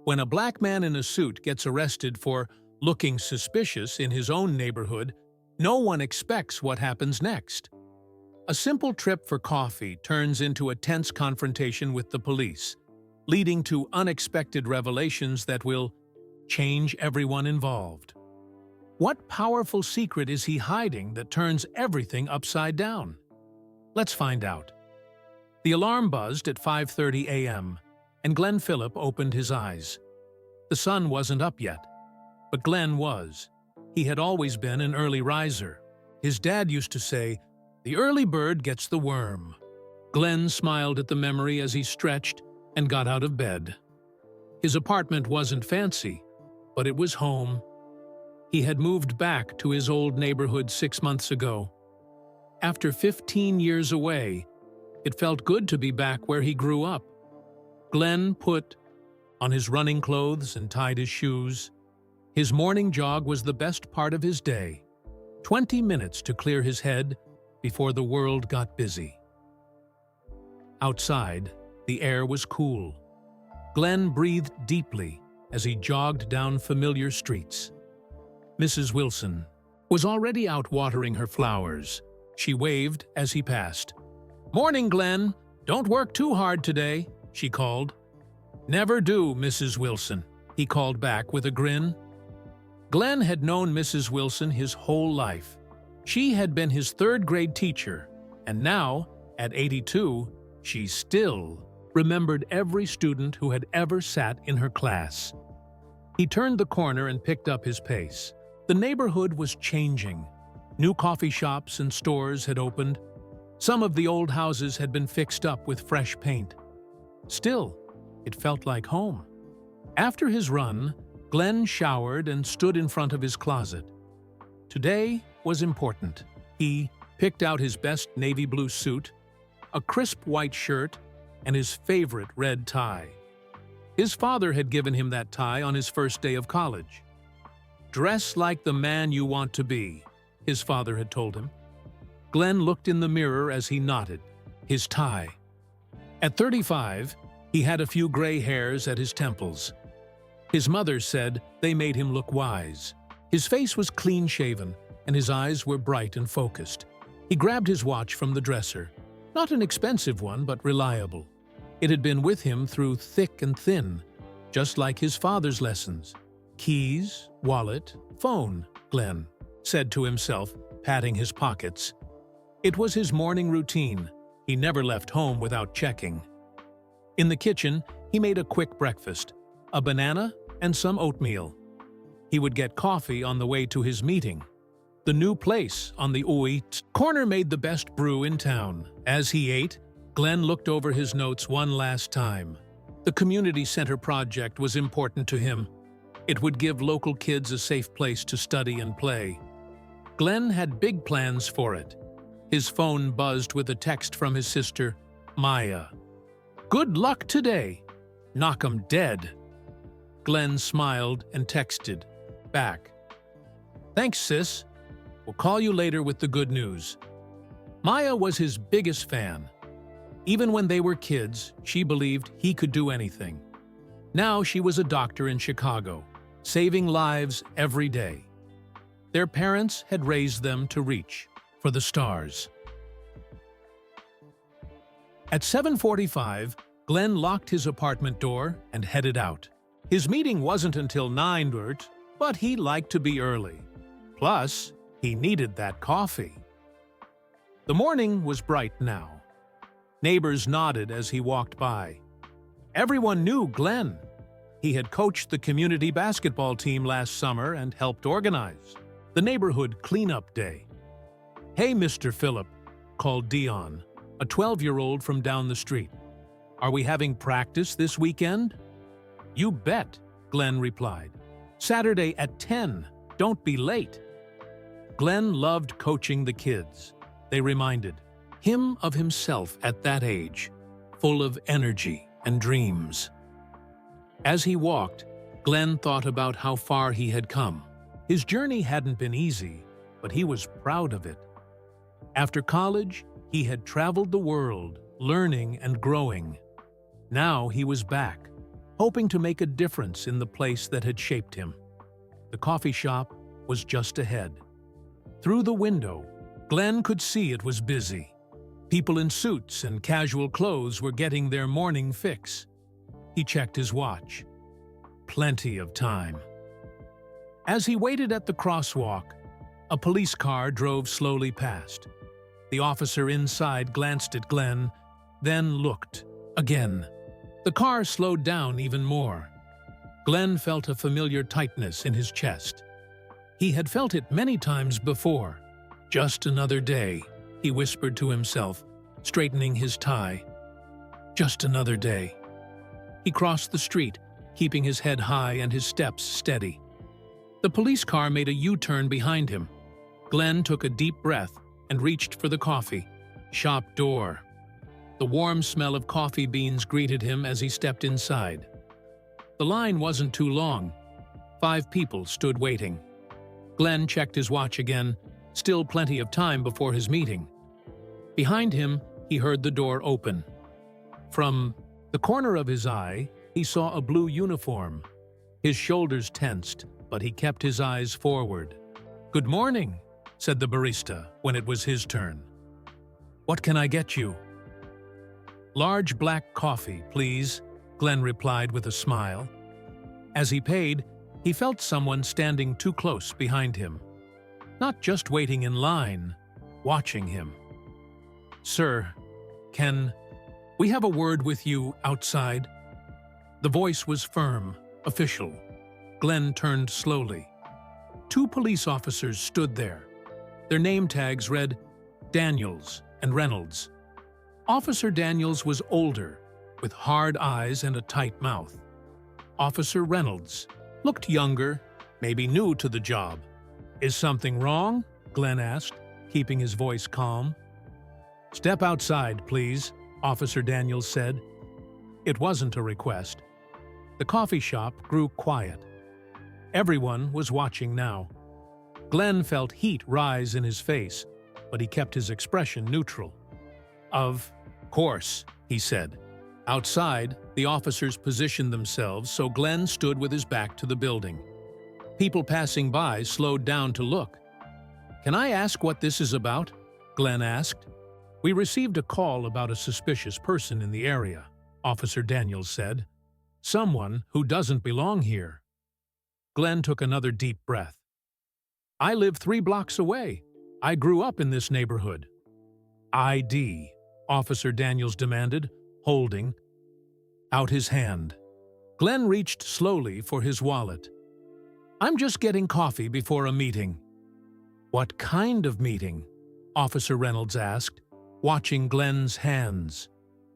When a black man in a suit gets arrested for looking suspicious in his own neighborhood, no one expects what happens next. A simple trip for coffee turns into a tense confrontation with the police, leading to unexpected revelations that will change everyone involved. What powerful secret is he hiding that turns everything upside down? Let's find out. The alarm buzzed at 5:30 a.m., and Glenn Phillip opened his eyes. The sun wasn't up yet, but Glenn was. He had always been an early riser. His dad used to say, "The early bird gets the worm." Glenn smiled at the memory as he stretched and got out of bed. His apartment wasn't fancy, but it was home. He had moved back to his old neighborhood 6 months ago. After 15 years away, it felt good to be back where he grew up. Glenn put on his running clothes and tied his shoes. His morning jog was the best part of his day. 20 minutes to clear his head before the world got busy. Outside, the air was cool. Glenn breathed deeply as he jogged down familiar streets. Mrs. Wilson was already out watering her flowers. She waved as he passed. "Morning, Glenn. Don't work too hard today," she called. "Never do, Mrs. Wilson," he called back with a grin. Glenn had known Mrs. Wilson his whole life. She had been his third-grade teacher, and now, at 82, she still remembered every student who had ever sat in her class. He turned the corner and picked up his pace. The neighborhood was changing. New coffee shops and stores had opened. Some of the old houses had been fixed up with fresh paint. Still, it felt like home. After his run, Glenn showered and stood in front of his closet. Today was important. He picked out his best navy blue suit, a crisp white shirt, and his favorite red tie. His father had given him that tie on his first day of college. "Dress like the man you want to be," his father had told him. Glenn looked in the mirror as he nodded. His tie. At 35, he had a few gray hairs at his temples. His mother said they made him look wise. His face was clean-shaven, and his eyes were bright and focused. He grabbed his watch from the dresser. Not an expensive one, but reliable. It had been with him through thick and thin, just like his father's lessons. "Keys, wallet, phone," Glenn said to himself, patting his pockets. It was his morning routine. He never left home without checking. In the kitchen, he made a quick breakfast, a banana and some oatmeal. He would get coffee on the way to his meeting. The new place on the Uit corner made the best brew in town. As he ate, Glenn looked over his notes one last time. The community center project was important to him. It would give local kids a safe place to study and play. Glenn had big plans for it. His phone buzzed with a text from his sister, Maya. "Good luck today. Knock 'em dead." Glenn smiled and texted back, "Thanks, sis. We'll call you later with the good news." Maya was his biggest fan. Even when they were kids, she believed he could do anything. Now she was a doctor in Chicago, saving lives every day. Their parents had raised them to reach for the stars. At 7:45, Glenn locked his apartment door and headed out. His meeting wasn't until 9, but he liked to be early. Plus, he needed that coffee. The morning was bright now. Neighbors nodded as he walked by. Everyone knew Glenn. He had coached the community basketball team last summer and helped organize the neighborhood cleanup day. "Hey, Mr. Phillip," called Dion, a 12-year-old from down the street. "Are we having practice this weekend?" "You bet," Glenn replied. "Saturday at 10. Don't be late." Glenn loved coaching the kids. They reminded him of himself at that age, full of energy and dreams. As he walked, Glenn thought about how far he had come. His journey hadn't been easy, but he was proud of it. After college, he had traveled the world, learning and growing. Now he was back, hoping to make a difference in the place that had shaped him. The coffee shop was just ahead. Through the window, Glenn could see it was busy. People in suits and casual clothes were getting their morning fix. He checked his watch. Plenty of time. As he waited at the crosswalk, a police car drove slowly past. The officer inside glanced at Glenn, then looked again. The car slowed down even more. Glenn felt a familiar tightness in his chest. He had felt it many times before. Just another day, he whispered to himself, straightening his tie. Just another day. He crossed the street, keeping his head high and his steps steady. The police car made a U-turn behind him. Glenn took a deep breath and reached for the coffee. Shop door. The warm smell of coffee beans greeted him as he stepped inside. The line wasn't too long. 5 people stood waiting. Glenn checked his watch again, still plenty of time before his meeting. Behind him, he heard the door open. From the corner of his eye, he saw a blue uniform. His shoulders tensed, but he kept his eyes forward. "Good morning," said the barista when it was his turn. "What can I get you?" "Large black coffee, please," Glenn replied with a smile. As he paid, he felt someone standing too close behind him. Not just waiting in line, watching him. "Sir, can we have a word with you outside?" The voice was firm, official. Glenn turned slowly. 2 police officers stood there. Their name tags read Daniels and Reynolds. Officer Daniels was older, with hard eyes and a tight mouth. Officer Reynolds looked younger, maybe new to the job. "Is something wrong?" Glenn asked, keeping his voice calm. "Step outside, please," Officer Daniels said. It wasn't a request. The coffee shop grew quiet. Everyone was watching now. Glenn felt heat rise in his face, but he kept his expression neutral. "Of course," he said. Outside, the officers positioned themselves so Glenn stood with his back to the building. People passing by slowed down to look. "Can I ask what this is about?" Glenn asked. "We received a call about a suspicious person in the area," Officer Daniels said. "Someone who doesn't belong here." Glenn took another deep breath. "I live 3 blocks away. I grew up in this neighborhood." "ID," Officer Daniels demanded, holding out his hand. Glenn reached slowly for his wallet. "I'm just getting coffee before a meeting." "What kind of meeting?" Officer Reynolds asked, watching Glenn's hands.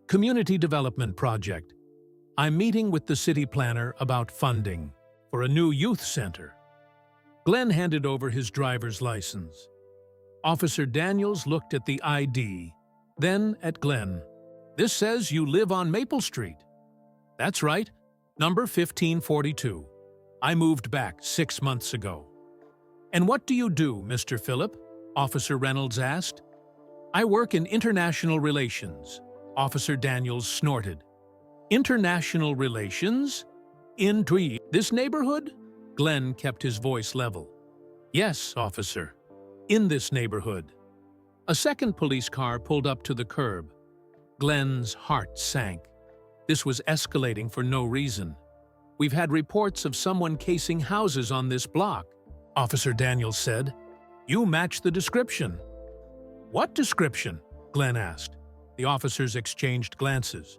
"Community development project. I'm meeting with the city planner about funding for a new youth center." Glenn handed over his driver's license. Officer Daniels looked at the ID, then at Glenn. "This says you live on Maple Street." "That's right, number 1542. I moved back 6 months ago." "And what do you do, Mr. Phillip?" Officer Reynolds asked. "I work in international relations," Officer Daniels snorted. "International relations? In this neighborhood?" Glenn kept his voice level. "Yes, officer. In this neighborhood." A second police car pulled up to the curb. Glenn's heart sank. This was escalating for no reason. "We've had reports of someone casing houses on this block," Officer Daniels said. "You match the description." "What description?" Glenn asked. The officers exchanged glances.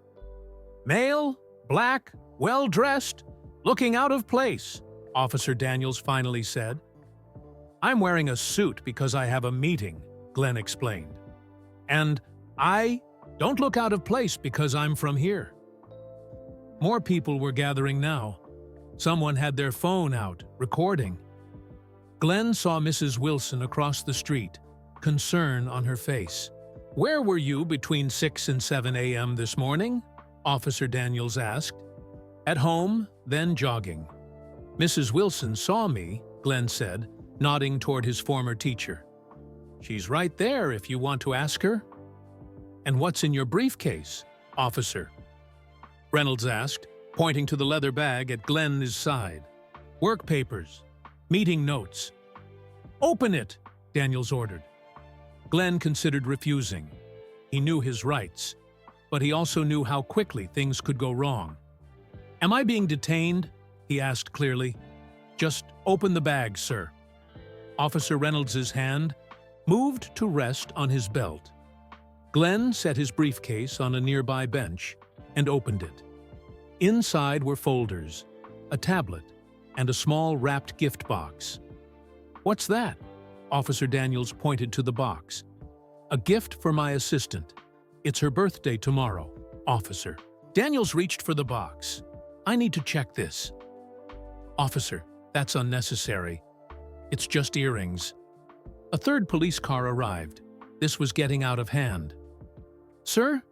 "Male, black, well-dressed, looking out of place," Officer Daniels finally said. "I'm wearing a suit because I have a meeting," Glenn explained. "And I don't look out of place because I'm from here." More people were gathering now. Someone had their phone out, recording. Glenn saw Mrs. Wilson across the street, concern on her face. "Where were you between 6 and 7 a.m. this morning?" Officer Daniels asked. "At home, then jogging." "Mrs. Wilson saw me," Glenn said, nodding toward his former teacher. "She's right there if you want to ask her." "And what's in your briefcase, officer?" Reynolds asked, pointing to the leather bag at Glenn's side. "Work papers. Meeting notes." "Open it," Daniels ordered. Glenn considered refusing. He knew his rights, but he also knew how quickly things could go wrong. "Am I being detained?" he asked clearly. "Just open the bag, sir." Officer Reynolds's hand moved to rest on his belt. Glenn set his briefcase on a nearby bench and opened it. Inside were folders, a tablet, and a small wrapped gift box. "What's that?" Officer Daniels pointed to the box. "A gift for my assistant. It's her birthday tomorrow, officer." Daniels reached for the box. "I need to check this." "Officer, that's unnecessary. It's just earrings." A third police car arrived. This was getting out of hand. "Sir,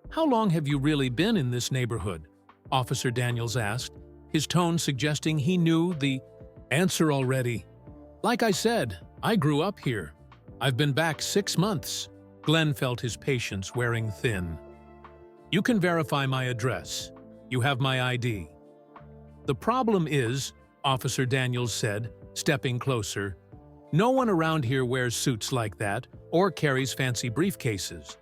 how long have you really been in this neighborhood?" Officer Daniels asked, his tone suggesting he knew the answer already. "Like I said, I grew up here. I've been back 6 months." Glenn felt his patience wearing thin. "You can verify my address. You have my ID." "The problem is," Officer Daniels said, stepping closer, "no one around here wears suits like that or carries fancy briefcases.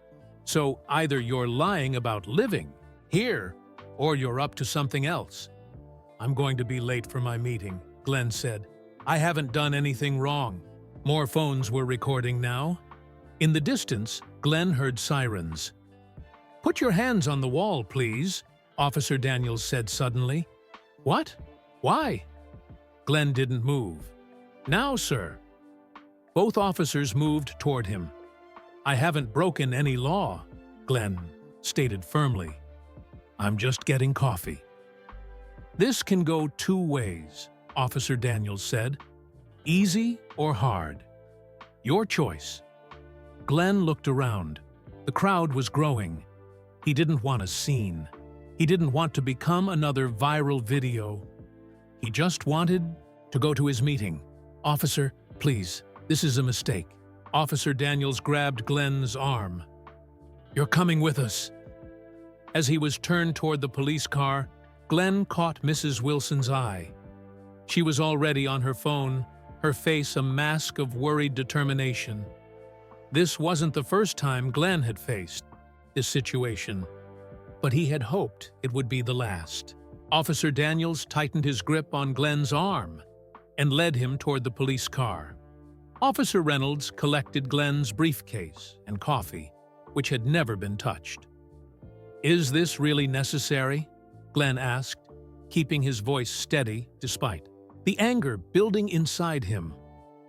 So either you're lying about living here or you're up to something else." "I'm going to be late for my meeting," Glenn said. "I haven't done anything wrong." More phones were recording now. In the distance, Glenn heard sirens. "Put your hands on the wall, please," Officer Daniels said suddenly. "What? Why?" Glenn didn't move. "Now, sir." Both officers moved toward him. "I haven't broken any law," Glenn stated firmly. "I'm just getting coffee." "This can go 2 ways," Officer Daniels said. "Easy or hard. Your choice." Glenn looked around. The crowd was growing. He didn't want a scene. He didn't want to become another viral video. He just wanted to go to his meeting. "Officer, please, this is a mistake." Officer Daniels grabbed Glenn's arm. "You're coming with us." As he was turned toward the police car, Glenn caught Mrs. Wilson's eye. She was already on her phone, her face a mask of worried determination. This wasn't the first time Glenn had faced this situation, but he had hoped it would be the last. Officer Daniels tightened his grip on Glenn's arm and led him toward the police car. Officer Reynolds collected Glenn's briefcase and coffee, which had never been touched. "Is this really necessary?" Glenn asked, keeping his voice steady despite the anger building inside him.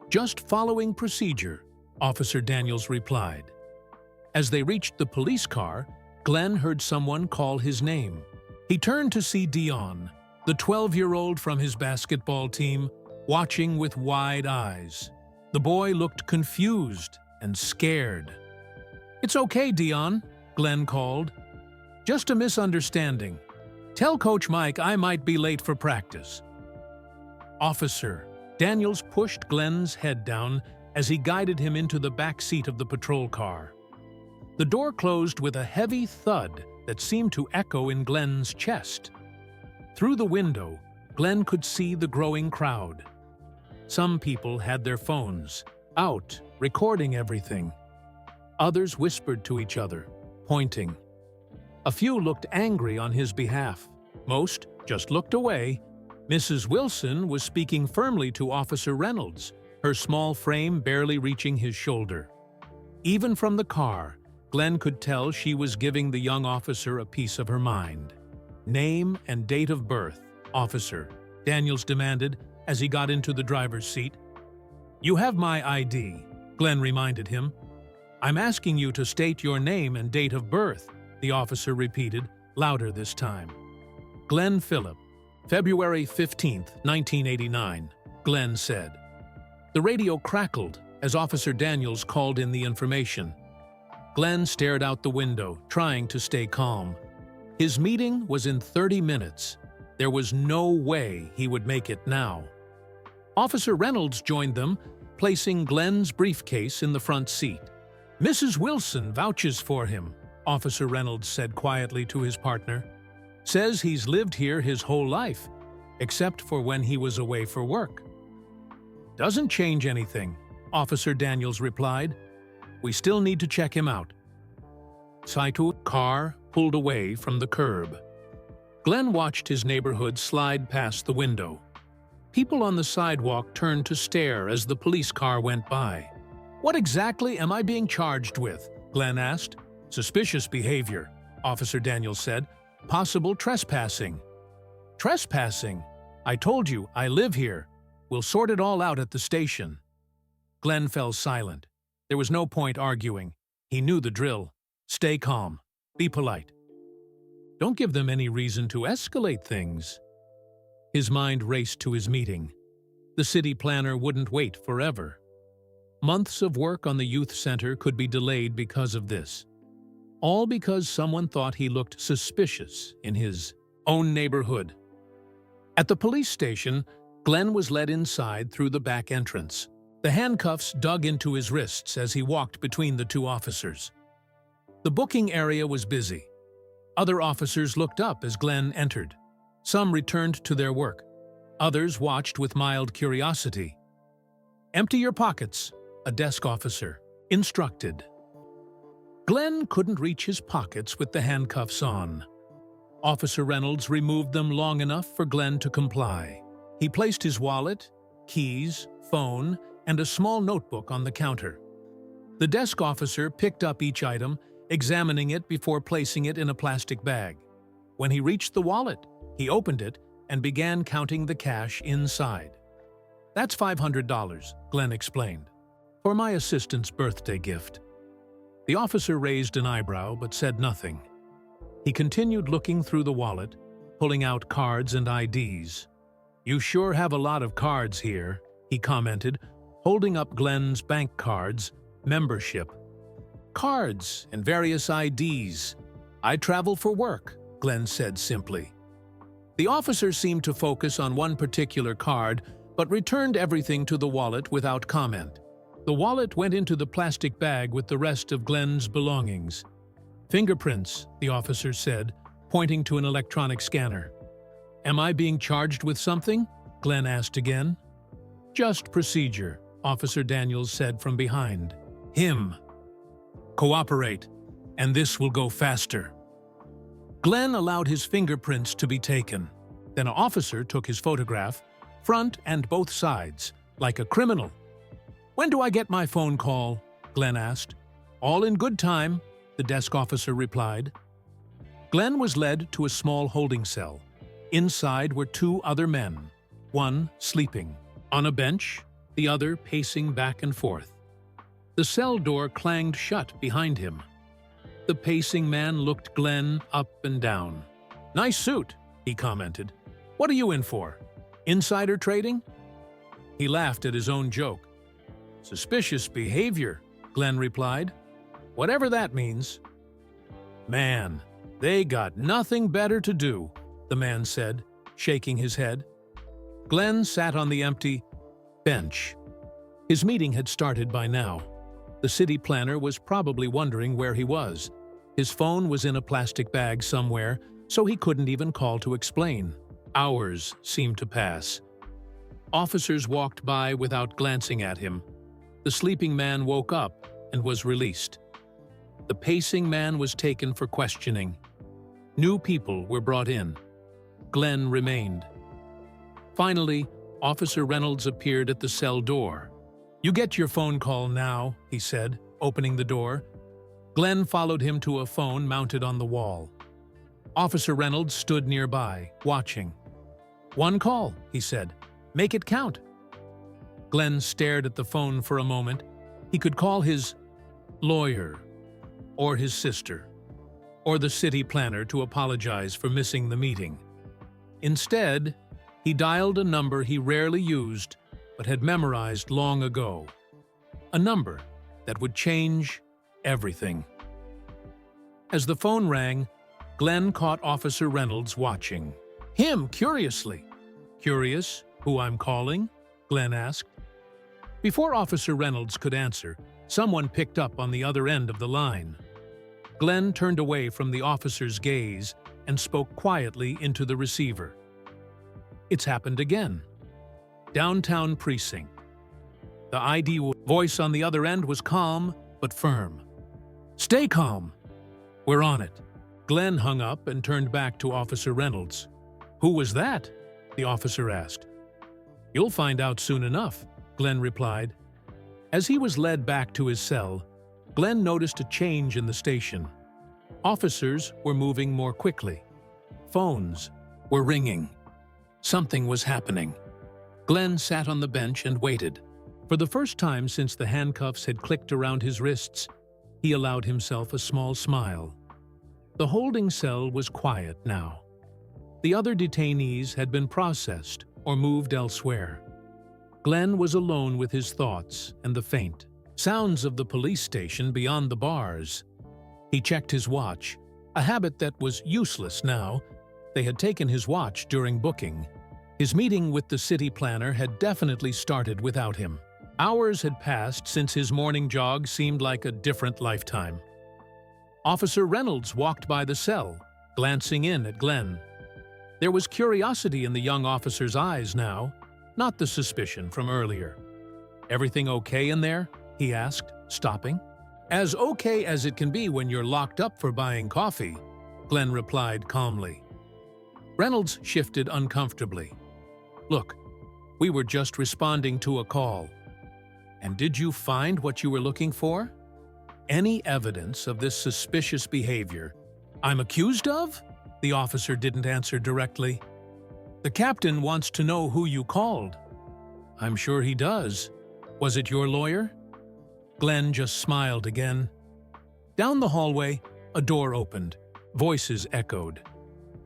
"Just following procedure," Officer Daniels replied. As they reached the police car, Glenn heard someone call his name. He turned to see Dion, the 12-year-old from his basketball team, watching with wide eyes. The boy looked confused and scared. "It's okay, Dion," Glenn called. "Just a misunderstanding. Tell Coach Mike I might be late for practice." "Officer," Daniels pushed Glenn's head down as he guided him into the back seat of the patrol car. The door closed with a heavy thud that seemed to echo in Glenn's chest. Through the window, Glenn could see the growing crowd. Some people had their phones out, recording everything. Others whispered to each other, pointing. A few looked angry on his behalf. Most just looked away. Mrs. Wilson was speaking firmly to Officer Reynolds, her small frame barely reaching his shoulder. Even from the car, Glenn could tell she was giving the young officer a piece of her mind. "Name and date of birth, officer," Daniels demanded as he got into the driver's seat. "You have my ID," Glenn reminded him. "I'm asking you to state your name and date of birth," the officer repeated, louder this time. "Glenn Phillip, February 15th, 1989, Glenn said. The radio crackled as Officer Daniels called in the information. Glenn stared out the window, trying to stay calm. His meeting was in 30 minutes. There was no way he would make it now. Officer Reynolds joined them, placing Glenn's briefcase in the front seat. "Mrs. Wilson vouches for him," Officer Reynolds said quietly to his partner. Says he's lived here his whole life, except for when he was away for work. Doesn't change anything, Officer Daniels replied. We still need to check him out. Saitu car pulled away from the curb. Glenn watched his neighborhood slide past the window. People on the sidewalk turned to stare as the police car went by. What exactly am I being charged with? Glenn asked. Suspicious behavior, Officer Daniels said. Possible trespassing. Trespassing? I told you, I live here. We'll sort it all out at the station. Glenn fell silent. There was no point arguing. He knew the drill. Stay calm. Be polite. Don't give them any reason to escalate things. His mind raced to his meeting. The city planner wouldn't wait forever. Months of work on the youth center could be delayed because of this. All because someone thought he looked suspicious in his own neighborhood. At the police station, Glenn was led inside through the back entrance. The handcuffs dug into his wrists as he walked between the two officers. The booking area was busy. Other officers looked up as Glenn entered. Some returned to their work. Others watched with mild curiosity. Empty your pockets, a desk officer instructed. Glenn couldn't reach his pockets with the handcuffs on. Officer Reynolds removed them long enough for Glenn to comply. He placed his wallet, keys, phone, and a small notebook on the counter. The desk officer picked up each item, examining it before placing it in a plastic bag. When he reached the wallet, he opened it and began counting the cash inside. That's $500, Glenn explained, for my assistant's birthday gift. The officer raised an eyebrow but said nothing. He continued looking through the wallet, pulling out cards and IDs. You sure have a lot of cards here, he commented, holding up Glenn's bank cards, membership. Cards and various IDs. I travel for work, Glenn said simply. The officer seemed to focus on one particular card, but returned everything to the wallet without comment. The wallet went into the plastic bag with the rest of Glenn's belongings. Fingerprints, the officer said, pointing to an electronic scanner. Am I being charged with something? Glenn asked again. Just procedure, Officer Daniels said from behind. Him. Cooperate, and this will go faster. Glenn allowed his fingerprints to be taken. Then an officer took his photograph, front and both sides, like a criminal. When do I get my phone call? Glenn asked. All in good time, the desk officer replied. Glenn was led to a small holding cell. Inside were two other men, one sleeping on a bench, the other pacing back and forth. The cell door clanged shut behind him. The pacing man looked Glenn up and down. Nice suit, he commented. What are you in for? Insider trading? He laughed at his own joke. Suspicious behavior, Glenn replied. Whatever that means. Man, they got nothing better to do, the man said, shaking his head. Glenn sat on the empty bench. His meeting had started by now. The city planner was probably wondering where he was. His phone was in a plastic bag somewhere, so he couldn't even call to explain. Hours seemed to pass. Officers walked by without glancing at him. The sleeping man woke up and was released. The pacing man was taken for questioning. New people were brought in. Glenn remained. Finally, Officer Reynolds appeared at the cell door. You get your phone call now, he said, opening the door. Glenn followed him to a phone mounted on the wall. Officer Reynolds stood nearby, watching. One call, he said. Make it count. Glenn stared at the phone for a moment. He could call his lawyer, or his sister, or the city planner to apologize for missing the meeting. Instead, he dialed a number he rarely used but had memorized long ago. A number that would change everything. As the phone rang, Glenn caught Officer Reynolds watching. Him, curiously. Curious who I'm calling? Glenn asked. Before Officer Reynolds could answer, someone picked up on the other end of the line. Glenn turned away from the officer's gaze and spoke quietly into the receiver. It's happened again. Downtown precinct. The ID voice on the other end was calm but firm. "Stay calm. We're on it." Glenn hung up and turned back to Officer Reynolds. "Who was that?" the officer asked. "You'll find out soon enough," Glenn replied. As he was led back to his cell, Glenn noticed a change in the station. Officers were moving more quickly. Phones were ringing. Something was happening. Glenn sat on the bench and waited. For the first time since the handcuffs had clicked around his wrists, he allowed himself a small smile. The holding cell was quiet now. The other detainees had been processed or moved elsewhere. Glenn was alone with his thoughts and the faint sounds of the police station beyond the bars. He checked his watch, a habit that was useless now. They had taken his watch during booking. His meeting with the city planner had definitely started without him. Hours had passed since his morning jog seemed like a different lifetime. Officer Reynolds walked by the cell, glancing in at Glenn. There was curiosity in the young officer's eyes now, not the suspicion from earlier. "Everything okay in there?" he asked, stopping. "As okay as it can be when you're locked up for buying coffee," Glenn replied calmly. Reynolds shifted uncomfortably. "Look, we were just responding to a call. And did you find what you were looking for? Any evidence of this suspicious behavior I'm accused of?" The officer didn't answer directly. "The captain wants to know who you called." "I'm sure he does. Was it your lawyer?" Glenn just smiled again. Down the hallway, a door opened. Voices echoed.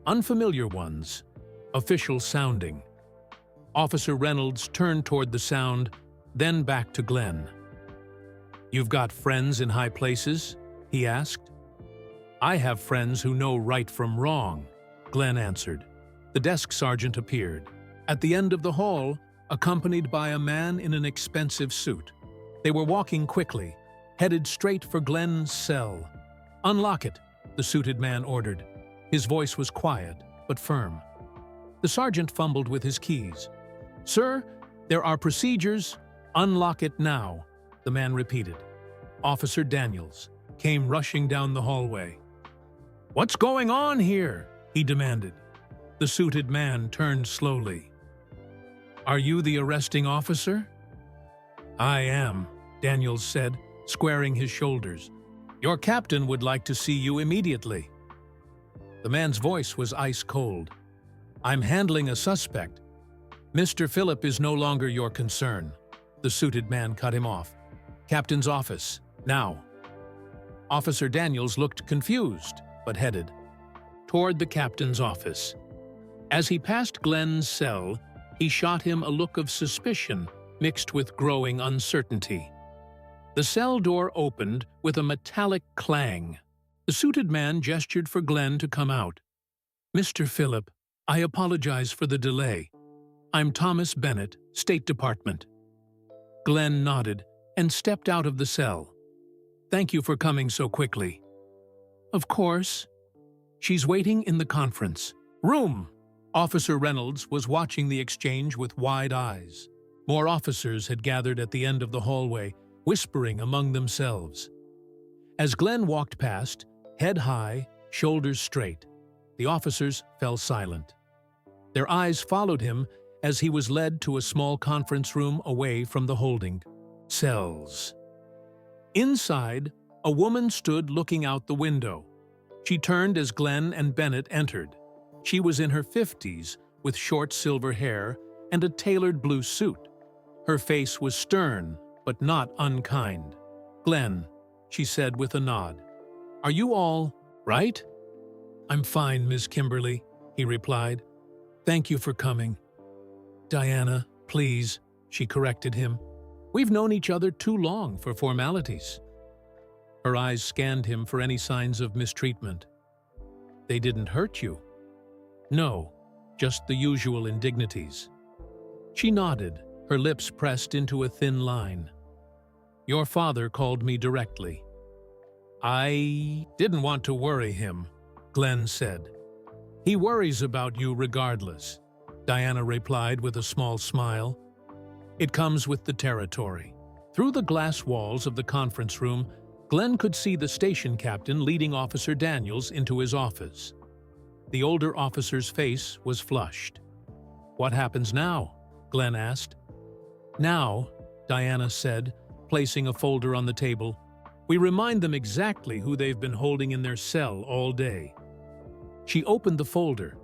Unfamiliar ones, official sounding. Officer Reynolds turned toward the sound, then back to Glenn. "You've got friends in high places?" he asked. "I have friends who know right from wrong," Glenn answered. The desk sergeant appeared, at the end of the hall, accompanied by a man in an expensive suit. They were walking quickly, headed straight for Glenn's cell. "Unlock it," the suited man ordered. His voice was quiet, but firm. The sergeant fumbled with his keys. "Sir, there are procedures. Unlock it now," the man repeated. Officer Daniels came rushing down the hallway. "What's going on here?" he demanded. The suited man turned slowly. "Are you the arresting officer?" "I am," Daniels said, squaring his shoulders. "Your captain would like to see you immediately." The man's voice was ice cold. "I'm handling a suspect. Mr. Phillip is no longer your concern." The suited man cut him off. "Captain's office, now." Officer Daniels looked confused, but headed toward the captain's office. As he passed Glenn's cell, he shot him a look of suspicion mixed with growing uncertainty. The cell door opened with a metallic clang. The suited man gestured for Glenn to come out. "Mr. Phillip, I apologize for the delay. I'm Thomas Bennett, State Department." Glenn nodded and stepped out of the cell. "Thank you for coming so quickly." "Of course." "She's waiting in the conference room." Officer Reynolds was watching the exchange with wide eyes. More officers had gathered at the end of the hallway, whispering among themselves. As Glenn walked past, head high, shoulders straight, the officers fell silent. Their eyes followed him as he was led to a small conference room away from the holding cells. Inside, a woman stood looking out the window. She turned as Glenn and Bennett entered. She was in her 50s, with short silver hair and a tailored blue suit. Her face was stern, but not unkind. "Glenn," she said with a nod. "Are you all right?" "I'm fine, Miss Kimberly," he replied. "Thank you for coming." "Diana, please," she corrected him. "We've known each other too long for formalities." Her eyes scanned him for any signs of mistreatment. "They didn't hurt you?" "No, just the usual indignities." She nodded, her lips pressed into a thin line. "Your father called me directly." "I didn't want to worry him," Glenn said. "He worries about you regardless," Diana replied with a small smile. "It comes with the territory." Through the glass walls of the conference room, Glenn could see the station captain leading Officer Daniels into his office. The older officer's face was flushed. "What happens now?" Glenn asked. "Now," Diana said, placing a folder on the table, "we remind them exactly who they've been holding in their cell all day." She opened the folder.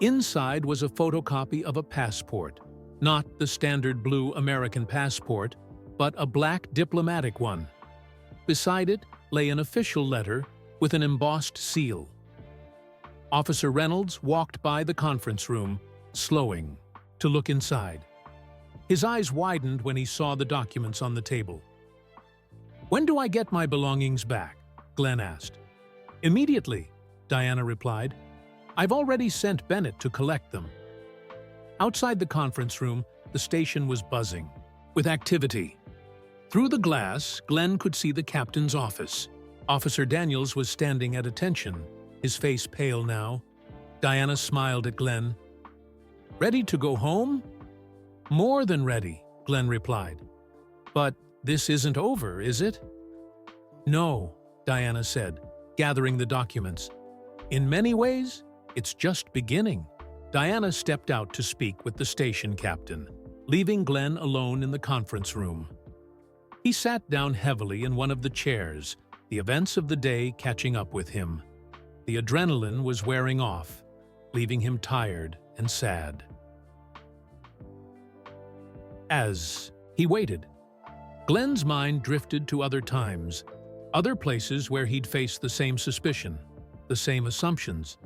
Inside was a photocopy of a passport, not the standard blue American passport, but a black diplomatic one. Beside it lay an official letter with an embossed seal. Officer Reynolds walked by the conference room, slowing, to look inside. His eyes widened when he saw the documents on the table. "When do I get my belongings back?" Glenn asked. "Immediately," Diana replied. "I've already sent Bennett to collect them." Outside the conference room, the station was buzzing with activity. Through the glass, Glenn could see the captain's office. Officer Daniels was standing at attention, his face pale now. Diana smiled at Glenn. "Ready to go home?" "More than ready," Glenn replied. "But this isn't over, is it?" "No," Diana said, gathering the documents. "In many ways, it's just beginning." Diana stepped out to speak with the station captain, leaving Glenn alone in the conference room. He sat down heavily in one of the chairs, the events of the day catching up with him. The adrenaline was wearing off, leaving him tired and sad. As he waited, Glenn's mind drifted to other times, other places where he'd faced the same suspicion, the same assumptions.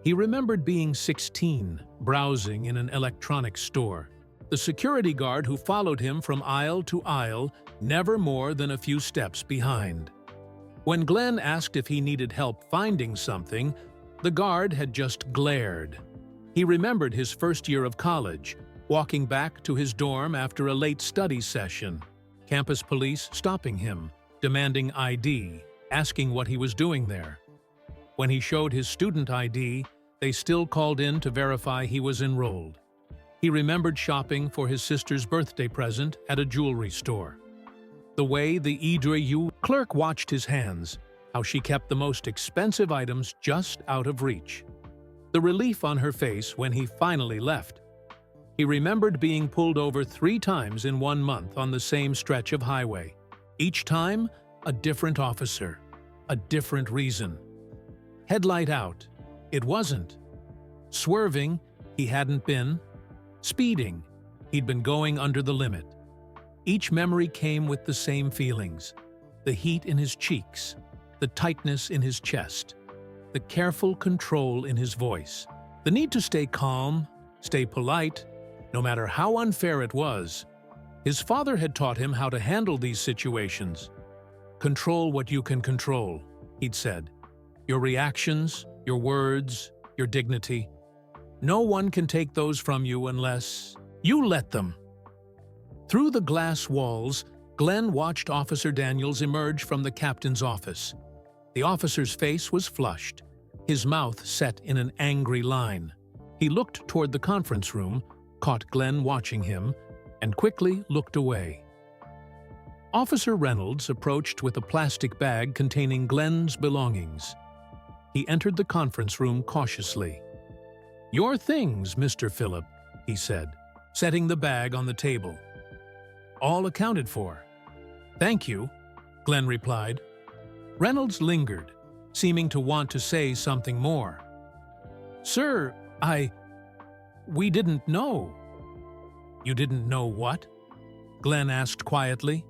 He remembered being 16, browsing in an electronics store. The security guard who followed him from aisle to aisle, never more than a few steps behind. When Glenn asked if he needed help finding something, the guard had just glared. He remembered his first year of college, walking back to his dorm after a late study session. Campus police stopping him, demanding ID, asking what he was doing there. When he showed his student ID, they still called in to verify he was enrolled. He remembered shopping for his sister's birthday present at a jewelry store. The way the Idre clerk watched his hands, how she kept the most expensive items just out of reach. The relief on her face when he finally left. He remembered being pulled over 3 times in 1 month on the same stretch of highway. Each time, a different officer, a different reason. Headlight out, it wasn't. Swerving, he hadn't been. Speeding, he'd been going under the limit. Each memory came with the same feelings. The heat in his cheeks, the tightness in his chest, the careful control in his voice, the need to stay calm, stay polite, no matter how unfair it was. His father had taught him how to handle these situations. "Control what you can control," he'd said. "Your reactions, your words, your dignity. No one can take those from you unless you let them." Through the glass walls, Glenn watched Officer Daniels emerge from the captain's office. The officer's face was flushed, his mouth set in an angry line. He looked toward the conference room, caught Glenn watching him, and quickly looked away. Officer Reynolds approached with a plastic bag containing Glenn's belongings. He entered the conference room cautiously. "Your things, Mr. Phillip," he said, setting the bag on the table. "All accounted for." "Thank you," Glenn replied. Reynolds lingered, seeming to want to say something more. "Sir, we didn't know." "You didn't know what?" Glenn asked quietly.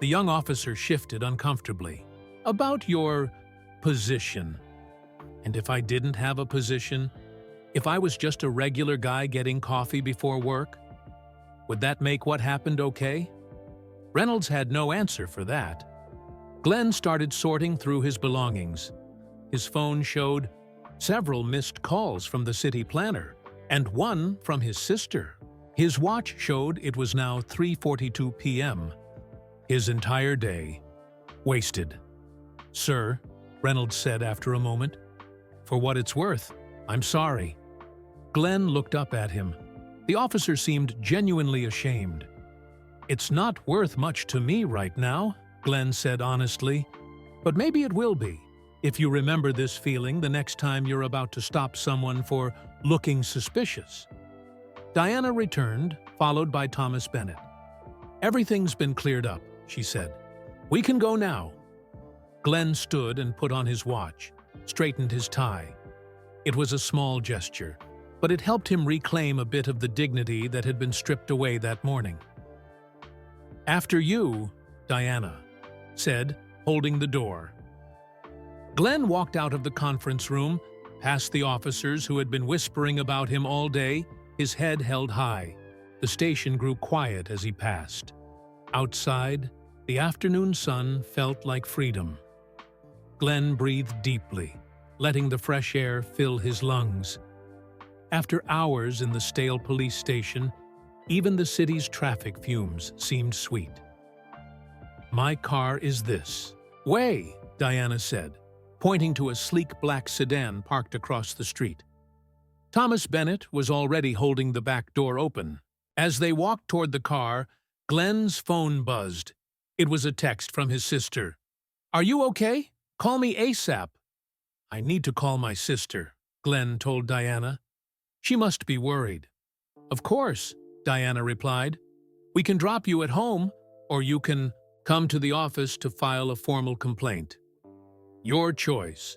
The young officer shifted uncomfortably. "About your position." "And if I didn't have a position? If I was just a regular guy getting coffee before work? Would that make what happened okay?" Reynolds had no answer for that. Glenn started sorting through his belongings. His phone showed several missed calls from the city planner, and one from his sister. His watch showed it was now 3:42 p.m. His entire day wasted. "Sir," Reynolds said after a moment, "for what it's worth, I'm sorry." Glenn looked up at him. The officer seemed genuinely ashamed. "It's not worth much to me right now," Glenn said honestly, "but maybe it will be, if you remember this feeling the next time you're about to stop someone for looking suspicious." Diana returned, followed by Thomas Bennett. "Everything's been cleared up," she said. "We can go now." Glenn stood and put on his watch, straightened his tie. It was a small gesture, but it helped him reclaim a bit of the dignity that had been stripped away that morning. "After you," Diana said, holding the door. Glenn walked out of the conference room, past the officers who had been whispering about him all day, his head held high. The station grew quiet as he passed. Outside, the afternoon sun felt like freedom. Glenn breathed deeply, letting the fresh air fill his lungs. After hours in the stale police station, even the city's traffic fumes seemed sweet. "My car is this way," Diana said, pointing to a sleek black sedan parked across the street. Thomas Bennett was already holding the back door open. As they walked toward the car, Glenn's phone buzzed. It was a text from his sister. "Are you okay? Call me ASAP." "I need to call my sister," Glenn told Diana. "She must be worried." "Of course," Diana replied. "We can drop you at home, or you can come to the office to file a formal complaint. Your choice."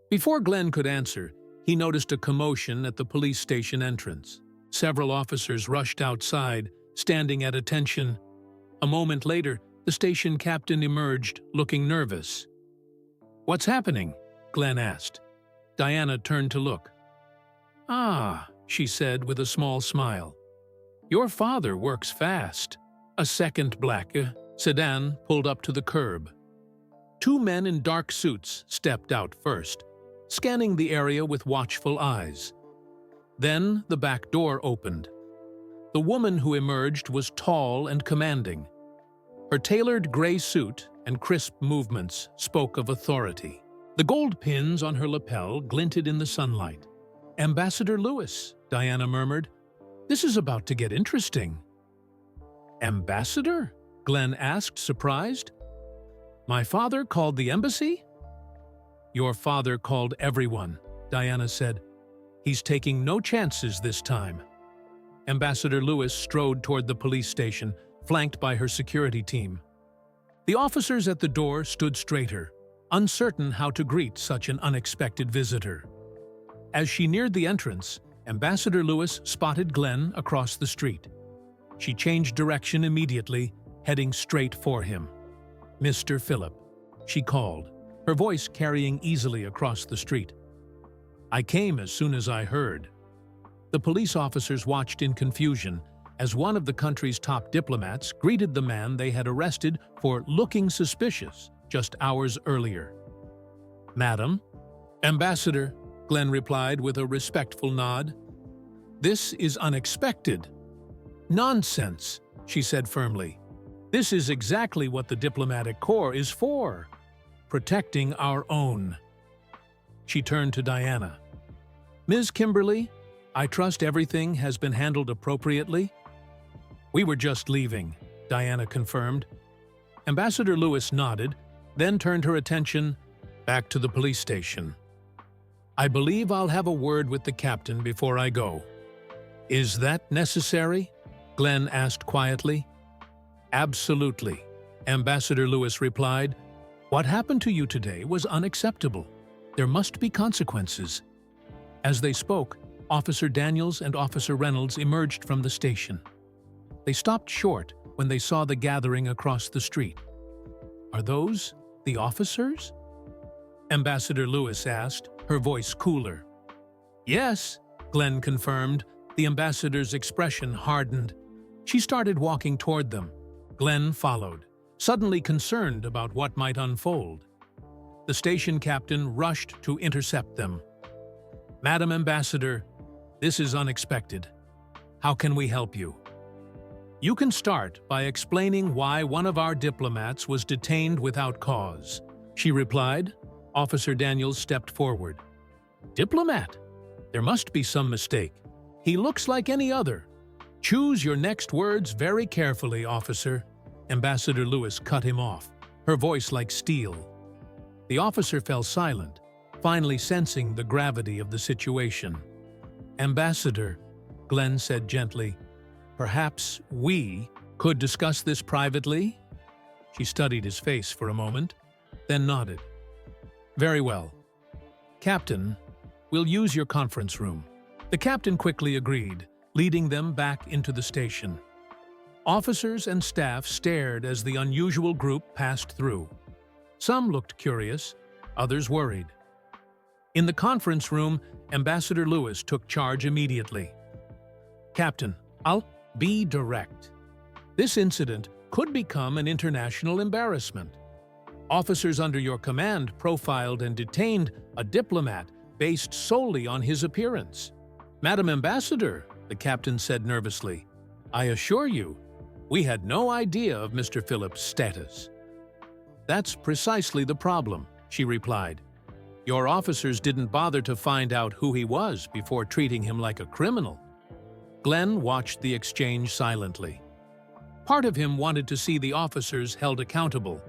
Before Glenn could answer, he noticed a commotion at the police station entrance. Several officers rushed outside, standing at attention. A moment later, the station captain emerged, looking nervous. "What's happening?" Glenn asked. Diana turned to look. "Ah," she said with a small smile. "Your father works fast." A second black sedan pulled up to the curb. Two men in dark suits stepped out first, scanning the area with watchful eyes. Then the back door opened. The woman who emerged was tall and commanding. Her tailored gray suit and crisp movements spoke of authority. The gold pins on her lapel glinted in the sunlight. "Ambassador Lewis," Diana murmured. "This is about to get interesting." "Ambassador?" Glenn asked, surprised. "My father called the embassy?" "Your father called everyone," Diana said. "He's taking no chances this time." Ambassador Lewis strode toward the police station, flanked by her security team. The officers at the door stood straighter, uncertain how to greet such an unexpected visitor. As she neared the entrance, Ambassador Lewis spotted Glenn across the street. She changed direction immediately, heading straight for him. "Mr. Phillip," she called, her voice carrying easily across the street. "I came as soon as I heard." The police officers watched in confusion as one of the country's top diplomats greeted the man they had arrested for looking suspicious just hours earlier. "Madam?" "Ambassador," Glenn replied with a respectful nod. "This is unexpected." "Nonsense," she said firmly. "This is exactly what the diplomatic corps is for. Protecting our own." She turned to Diana. "Ms. Kimberly, I trust everything has been handled appropriately?" "We were just leaving," Diana confirmed. Ambassador Lewis nodded, then turned her attention back to the police station. "I believe I'll have a word with the captain before I go." "Is that necessary?" Glenn asked quietly. "Absolutely," Ambassador Lewis replied. "What happened to you today was unacceptable. There must be consequences." As they spoke, Officer Daniels and Officer Reynolds emerged from the station. They stopped short when they saw the gathering across the street. "Are those the officers?" Ambassador Lewis asked, her voice cooler. "Yes," Glenn confirmed. The ambassador's expression hardened. She started walking toward them. Glenn followed, suddenly concerned about what might unfold. The station captain rushed to intercept them. "Madam Ambassador, this is unexpected. How can we help you?" "You can start by explaining why one of our diplomats was detained without cause," she replied. Officer Daniels stepped forward. "Diplomat?" There must be some mistake. He looks like any other. Choose your next words very carefully, officer. Ambassador Lewis cut him off, her voice like steel. The officer fell silent, finally sensing the gravity of the situation. Ambassador, Glenn said gently, perhaps we could discuss this privately? She studied his face for a moment, then nodded. Very well. Captain, we'll use your conference room. The captain quickly agreed, leading them back into the station. Officers and staff stared as the unusual group passed through. Some looked curious, others worried. In the conference room, Ambassador Lewis took charge immediately. Captain, I'll be direct. This incident could become an international embarrassment. Officers under your command profiled and detained a diplomat based solely on his appearance. Madam Ambassador, the captain said nervously, I assure you, we had no idea of Mr. Phillips' status. That's precisely the problem, she replied. Your officers didn't bother to find out who he was before treating him like a criminal. Glenn watched the exchange silently. Part of him wanted to see the officers held accountable,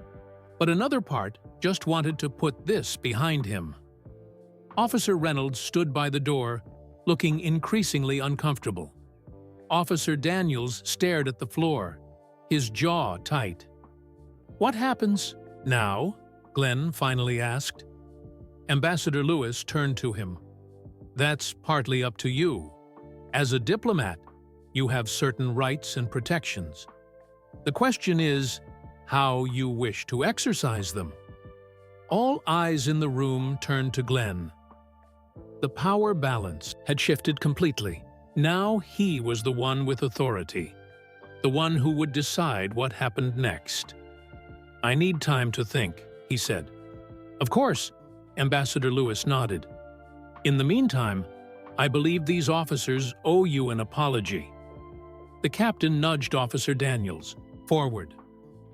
but another part just wanted to put this behind him. Officer Reynolds stood by the door, looking increasingly uncomfortable. Officer Daniels stared at the floor, his jaw tight. What happens now? Glenn finally asked. Ambassador Lewis turned to him. That's partly up to you. As a diplomat, you have certain rights and protections. The question is how you wish to exercise them. All eyes in the room turned to Glenn. The power balance had shifted completely. Now he was the one with authority, the one who would decide what happened next. I need time to think, he said. Of course, Ambassador Lewis nodded. In the meantime, I believe these officers owe you an apology. The captain nudged Officer Daniels forward.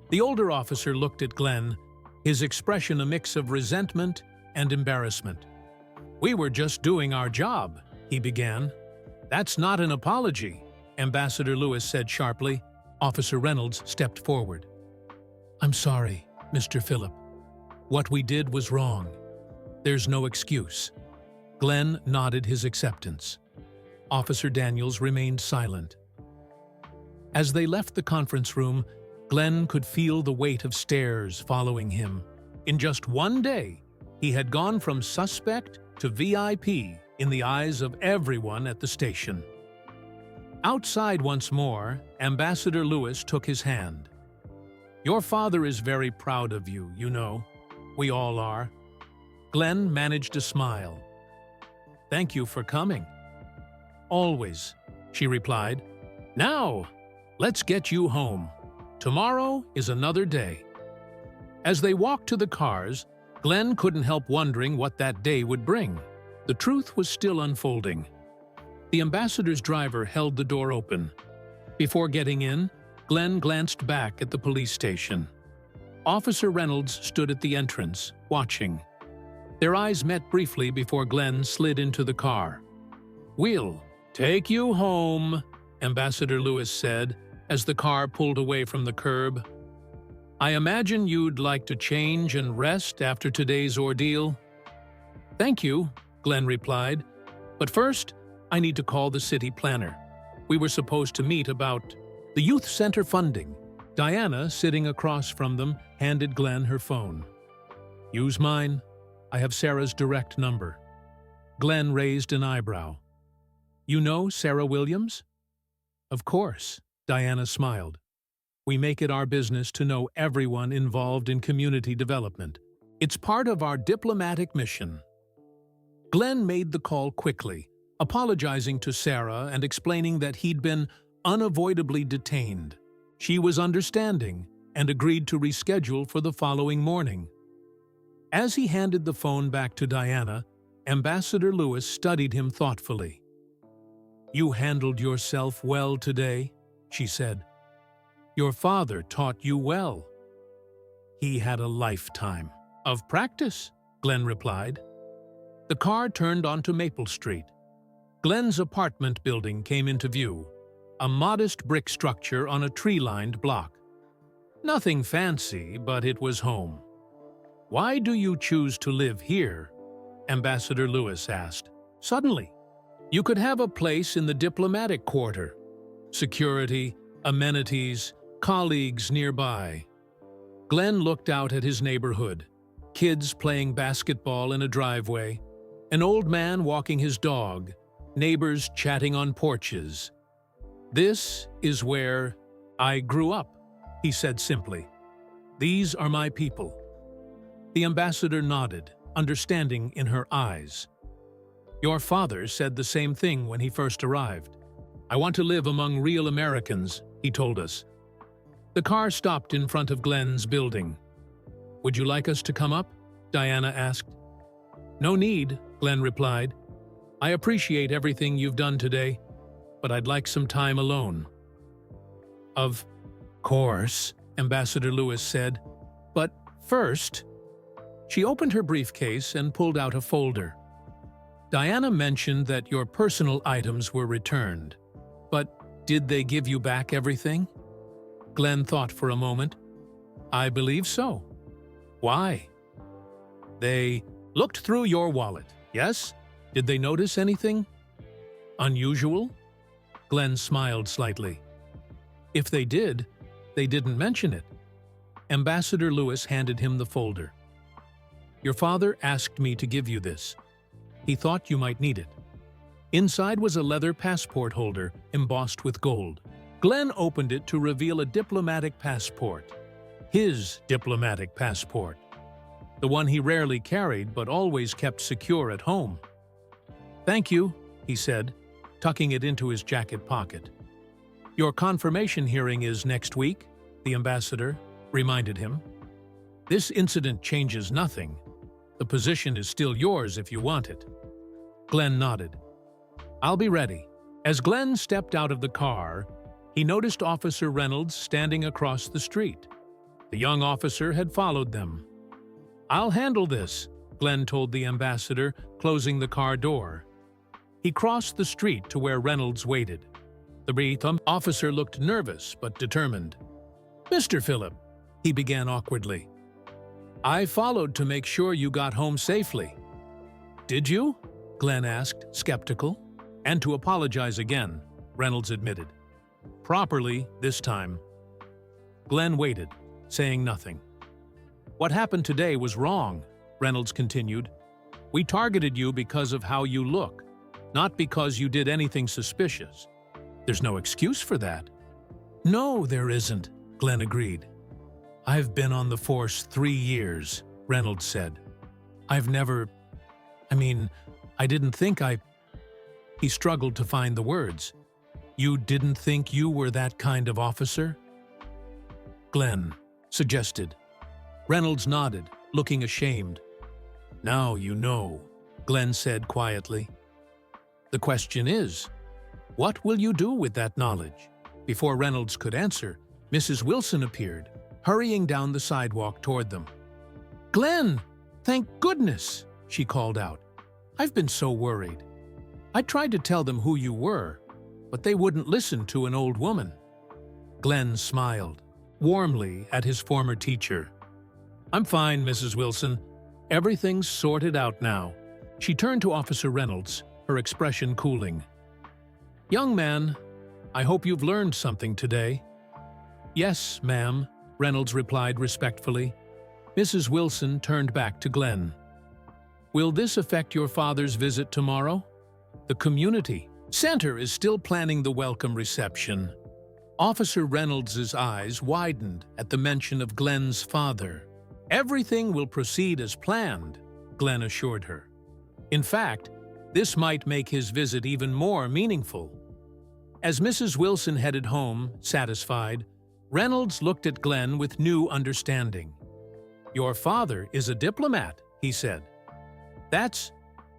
The older officer looked at Glenn, his expression a mix of resentment and embarrassment. We were just doing our job, he began. That's not an apology, Ambassador Lewis said sharply. Officer Reynolds stepped forward. I'm sorry, Mr. Phillip. What we did was wrong. There's no excuse. Glenn nodded his acceptance. Officer Daniels remained silent. As they left the conference room, Glenn could feel the weight of stares following him. In just one day, he had gone from suspect to VIP in the eyes of everyone at the station. Outside once more, Ambassador Lewis took his hand. Your father is very proud of you, you know. We all are. Glenn managed a smile. Thank you for coming. Always, she replied. Now, let's get you home. Tomorrow is another day. As they walked to the cars, Glenn couldn't help wondering what that day would bring. The truth was still unfolding. The ambassador's driver held the door open. Before getting in, Glenn glanced back at the police station. Officer Reynolds stood at the entrance, watching. Their eyes met briefly before Glenn slid into the car. We'll take you home, Ambassador Lewis said, as the car pulled away from the curb. I imagine you'd like to change and rest after today's ordeal? Thank you, Glenn replied. But first, I need to call the city planner. We were supposed to meet about the youth center funding. Diana, sitting across from them, handed Glenn her phone. Use mine. I have Sarah's direct number. Glenn raised an eyebrow. You know Sarah Williams? Of course, Diana smiled. We make it our business to know everyone involved in community development. It's part of our diplomatic mission. Glenn made the call quickly, apologizing to Sarah and explaining that he'd been unavoidably detained. She was understanding and agreed to reschedule for the following morning. As he handed the phone back to Diana, Ambassador Lewis studied him thoughtfully. You handled yourself well today, she said. Your father taught you well. He had a lifetime of practice, Glenn replied. The car turned onto Maple Street. Glenn's apartment building came into view, a modest brick structure on a tree-lined block. Nothing fancy, but it was home. "Why do you choose to live here?" Ambassador Lewis asked. "Suddenly, you could have a place in the diplomatic quarter. Security, amenities, colleagues nearby." Glenn looked out at his neighborhood. Kids playing basketball in a driveway, an old man walking his dog, neighbors chatting on porches. "This is where I grew up," he said simply. "These are my people." The ambassador nodded, understanding in her eyes. "Your father said the same thing when he first arrived. I want to live among real Americans," he told us. The car stopped in front of Glenn's building. "Would you like us to come up?" Diana asked. "No need," Glenn replied. "I appreciate everything you've done today, but I'd like some time alone." "Of course," Ambassador Lewis said. "But first..." She opened her briefcase and pulled out a folder. "Diana mentioned that your personal items were returned. But did they give you back everything?" Glenn thought for a moment. "I believe so." "Why?" "They looked through your wallet, yes? Did they notice anything unusual?" Glenn smiled slightly. "If they did, they didn't mention it." Ambassador Lewis handed him the folder. "Your father asked me to give you this. He thought you might need it." Inside was a leather passport holder embossed with gold. Glenn opened it to reveal a diplomatic passport. His diplomatic passport. The one he rarely carried but always kept secure at home. "Thank you," he said, tucking it into his jacket pocket. "Your confirmation hearing is next week," the ambassador reminded him. "This incident changes nothing. The position is still yours if you want it." Glenn nodded. "I'll be ready." As Glenn stepped out of the car, he noticed Officer Reynolds standing across the street. The young officer had followed them. "I'll handle this," Glenn told the ambassador, closing the car door. He crossed the street to where Reynolds waited. The officer looked nervous but determined. "Mr. Phillip," he began awkwardly. "I followed to make sure you got home safely." "Did you?" Glenn asked, skeptical. "And to apologize again," Reynolds admitted. "Properly this time." Glenn waited, saying nothing. "What happened today was wrong," Reynolds continued. "We targeted you because of how you look, not because you did anything suspicious. There's no excuse for that." "No, there isn't," Glenn agreed. "I've been on the force 3 years," Reynolds said. "I didn't think I..." He struggled to find the words. "You didn't think you were that kind of officer?" Glenn suggested. Reynolds nodded, looking ashamed. "Now you know," Glenn said quietly. "The question is, what will you do with that knowledge?" Before Reynolds could answer, Mrs. Wilson appeared, hurrying down the sidewalk toward them. "Glenn, thank goodness," she called out. "I've been so worried. I tried to tell them who you were, but they wouldn't listen to an old woman." Glenn smiled warmly at his former teacher. "I'm fine, Mrs. Wilson. Everything's sorted out now." She turned to Officer Reynolds, her expression cooling. "Young man, I hope you've learned something today." "Yes, ma'am," Reynolds replied respectfully. Mrs. Wilson turned back to Glenn. "Will this affect your father's visit tomorrow?" The community center is still planning the welcome reception. Officer Reynolds's eyes widened at the mention of Glenn's father. "Everything will proceed as planned," Glenn assured her. "In fact, this might make his visit even more meaningful." As Mrs. Wilson headed home, satisfied, Reynolds looked at Glenn with new understanding. "Your father is a diplomat," he said. "That's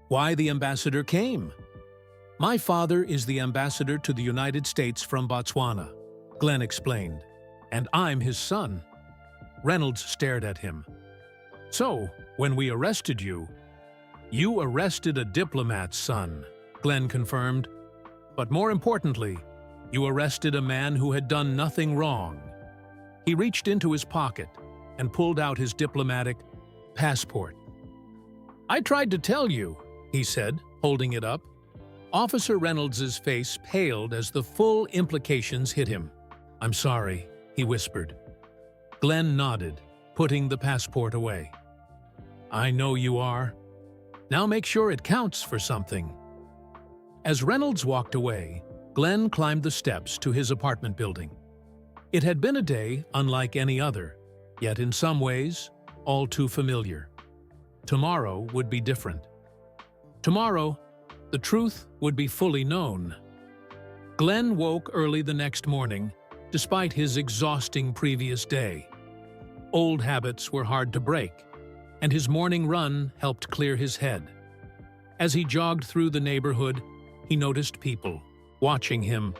why the ambassador came." "My father is the ambassador to the United States from Botswana," Glenn explained, "and I'm his son." Reynolds stared at him. "So, when we arrested you, you arrested a diplomat's son." Glenn confirmed. But more importantly, you arrested a man who had done nothing wrong. He reached into his pocket and pulled out his diplomatic passport. I tried to tell you, he said, holding it up. Officer Reynolds's face paled as the full implications hit him. I'm sorry, he whispered. Glenn nodded, putting the passport away. I know you are. Now make sure it counts for something. As Reynolds walked away, Glenn climbed the steps to his apartment building. It had been a day unlike any other, yet in some ways, all too familiar. Tomorrow would be different. Tomorrow, the truth would be fully known. Glenn woke early the next morning, despite his exhausting previous day. Old habits were hard to break, and his morning run helped clear his head. As he jogged through the neighborhood, he noticed people watching him.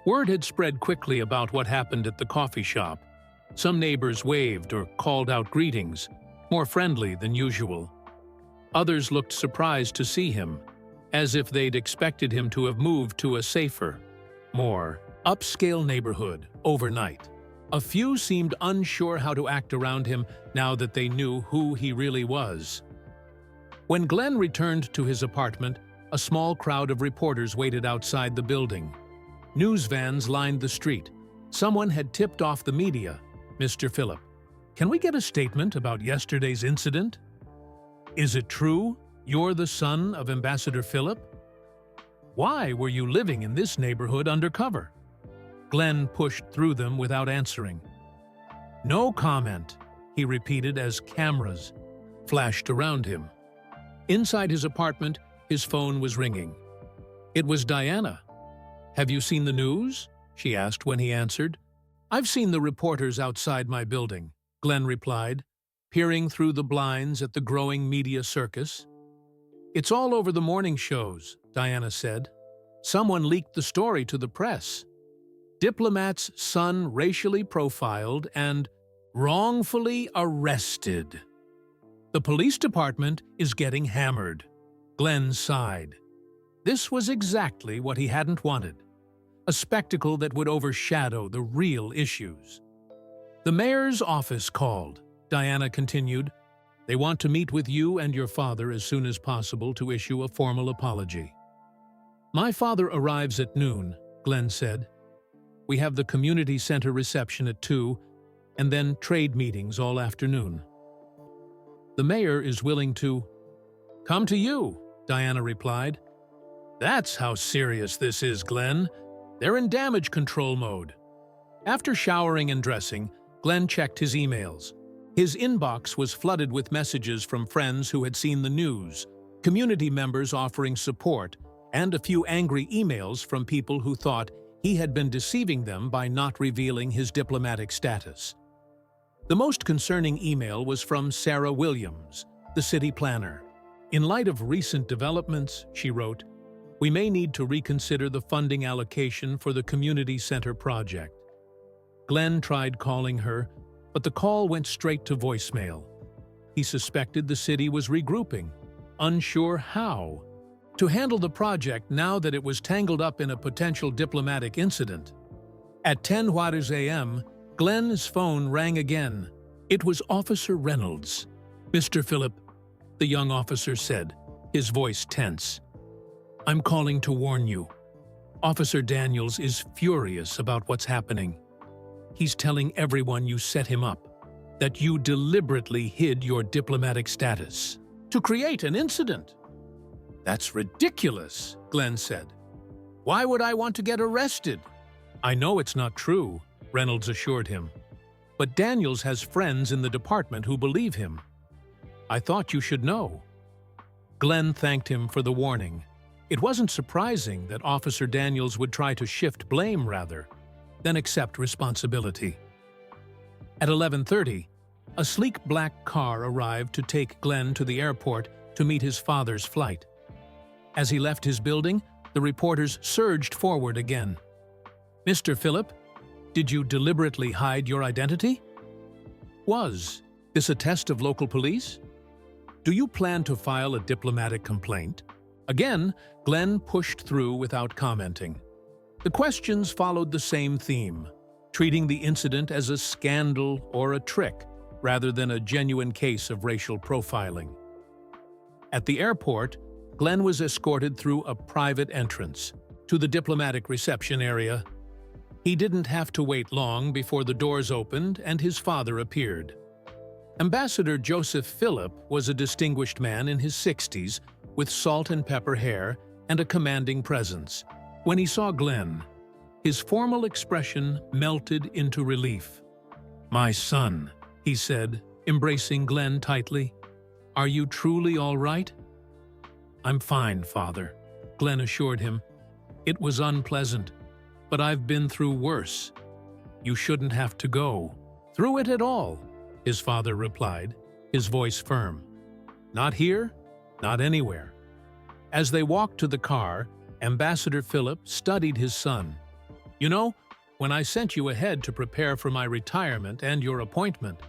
Word had spread quickly about what happened at the coffee shop. Some neighbors waved or called out greetings, more friendly than usual. Others looked surprised to see him, as if they'd expected him to have moved to a safer, more upscale neighborhood overnight. A few seemed unsure how to act around him now that they knew who he really was. When Glenn returned to his apartment, a small crowd of reporters waited outside the building. News vans lined the street. Someone had tipped off the media, Mr. Phillip. Can we get a statement about yesterday's incident? Is it true you're the son of Ambassador Phillip? Why were you living in this neighborhood undercover? Glenn pushed through them without answering. No comment, he repeated as cameras flashed around him. Inside his apartment, his phone was ringing. It was Diana. Have you seen the news? She asked when he answered. I've seen the reporters outside my building, Glenn replied, peering through the blinds at the growing media circus. It's all over the morning shows, Diana said. Someone leaked the story to the press. Diplomat's son racially profiled and wrongfully arrested. The police department is getting hammered. Glenn sighed. This was exactly what he hadn't wanted. A spectacle that would overshadow the real issues. The mayor's office called, Diana continued. They want to meet with you and your father as soon as possible to issue a formal apology. My father arrives at noon, Glenn said. We have the community center reception at 2, and then trade meetings all afternoon. The mayor is willing to come to you, Diana replied. That's how serious this is, Glenn. They're in damage control mode. After showering and dressing, Glenn checked his emails. His inbox was flooded with messages from friends who had seen the news, community members offering support, and a few angry emails from people who thought he had been deceiving them by not revealing his diplomatic status. The most concerning email was from Sarah Williams, the city planner. In light of recent developments, she wrote, we may need to reconsider the funding allocation for the community center project. Glenn tried calling her, but the call went straight to voicemail. He suspected the city was regrouping, unsure how to handle the project now that it was tangled up in a potential diplomatic incident. At 10 a.m., Glenn's phone rang again. It was Officer Reynolds. Mr. Phillip, the young officer said, his voice tense. I'm calling to warn you. Officer Daniels is furious about what's happening. He's telling everyone you set him up, that you deliberately hid your diplomatic status to create an incident. That's ridiculous, Glenn said. Why would I want to get arrested? I know it's not true, Reynolds assured him. But Daniels has friends in the department who believe him. I thought you should know. Glenn thanked him for the warning. It wasn't surprising that Officer Daniels would try to shift blame rather than accept responsibility. At 11:30, a sleek black car arrived to take Glenn to the airport to meet his father's flight. As he left his building, the reporters surged forward again. Mr. Phillip, did you deliberately hide your identity? Was this a test of local police? Do you plan to file a diplomatic complaint Again, Glenn pushed through without commenting. The questions followed the same theme, treating the incident as a scandal or a trick, rather than a genuine case of racial profiling. At the airport, Glenn was escorted through a private entrance to the diplomatic reception area. He didn't have to wait long before the doors opened and his father appeared. Ambassador Joseph Philip was a distinguished man in his 60s with salt and pepper hair and a commanding presence. When he saw Glenn, his formal expression melted into relief. "My son," he said, embracing Glenn tightly. "Are you truly all right?" "I'm fine, Father," Glenn assured him. "It was unpleasant, but I've been through worse. You shouldn't have to go through it at all," his father replied, his voice firm. "Not here, not anywhere." As they walked to the car, Ambassador Philip studied his son. "You know, when I sent you ahead to prepare for my retirement and your appointment,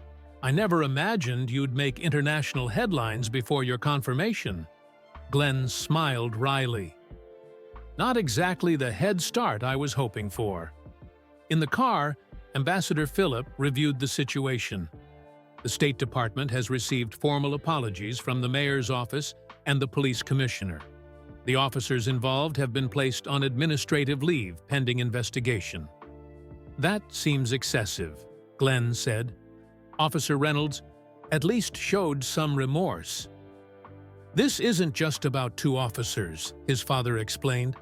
I never imagined you'd make international headlines before your confirmation." Glenn smiled wryly. "Not exactly the head start I was hoping for." In the car, Ambassador Philip reviewed the situation. The State Department has received formal apologies from the mayor's office and the police commissioner. The officers involved have been placed on administrative leave pending investigation. "That seems excessive," Glenn said. Officer Reynolds at least showed some remorse. "This isn't just about two officers," his father explained.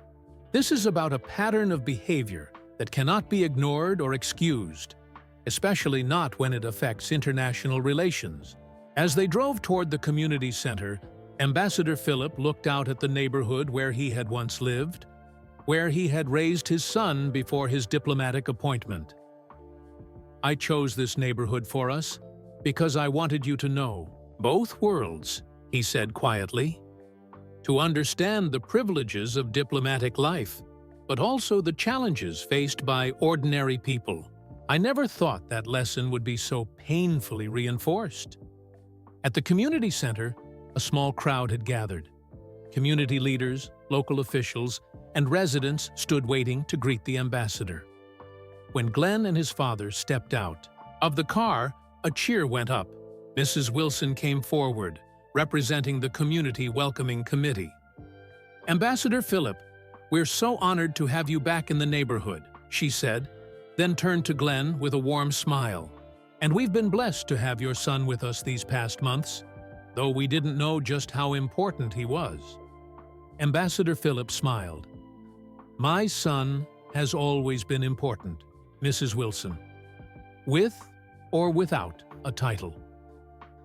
"This is about a pattern of behavior that cannot be ignored or excused, especially not when it affects international relations." As they drove toward the community center, Ambassador Philip looked out at the neighborhood where he had once lived, where he had raised his son before his diplomatic appointment. "I chose this neighborhood for us because I wanted you to know both worlds," he said quietly. "To understand the privileges of diplomatic life, but also the challenges faced by ordinary people. I never thought that lesson would be so painfully reinforced." At the community center, a small crowd had gathered. Community leaders, local officials, and residents stood waiting to greet the ambassador. When Glenn and his father stepped out of the car, a cheer went up. Mrs. Wilson came forward, representing the Community Welcoming Committee. "Ambassador Philip, we're so honored to have you back in the neighborhood," she said, then turned to Glenn with a warm smile. "And we've been blessed to have your son with us these past months, though we didn't know just how important he was." Ambassador Philip smiled. "My son has always been important, Mrs. Wilson, with or without a title."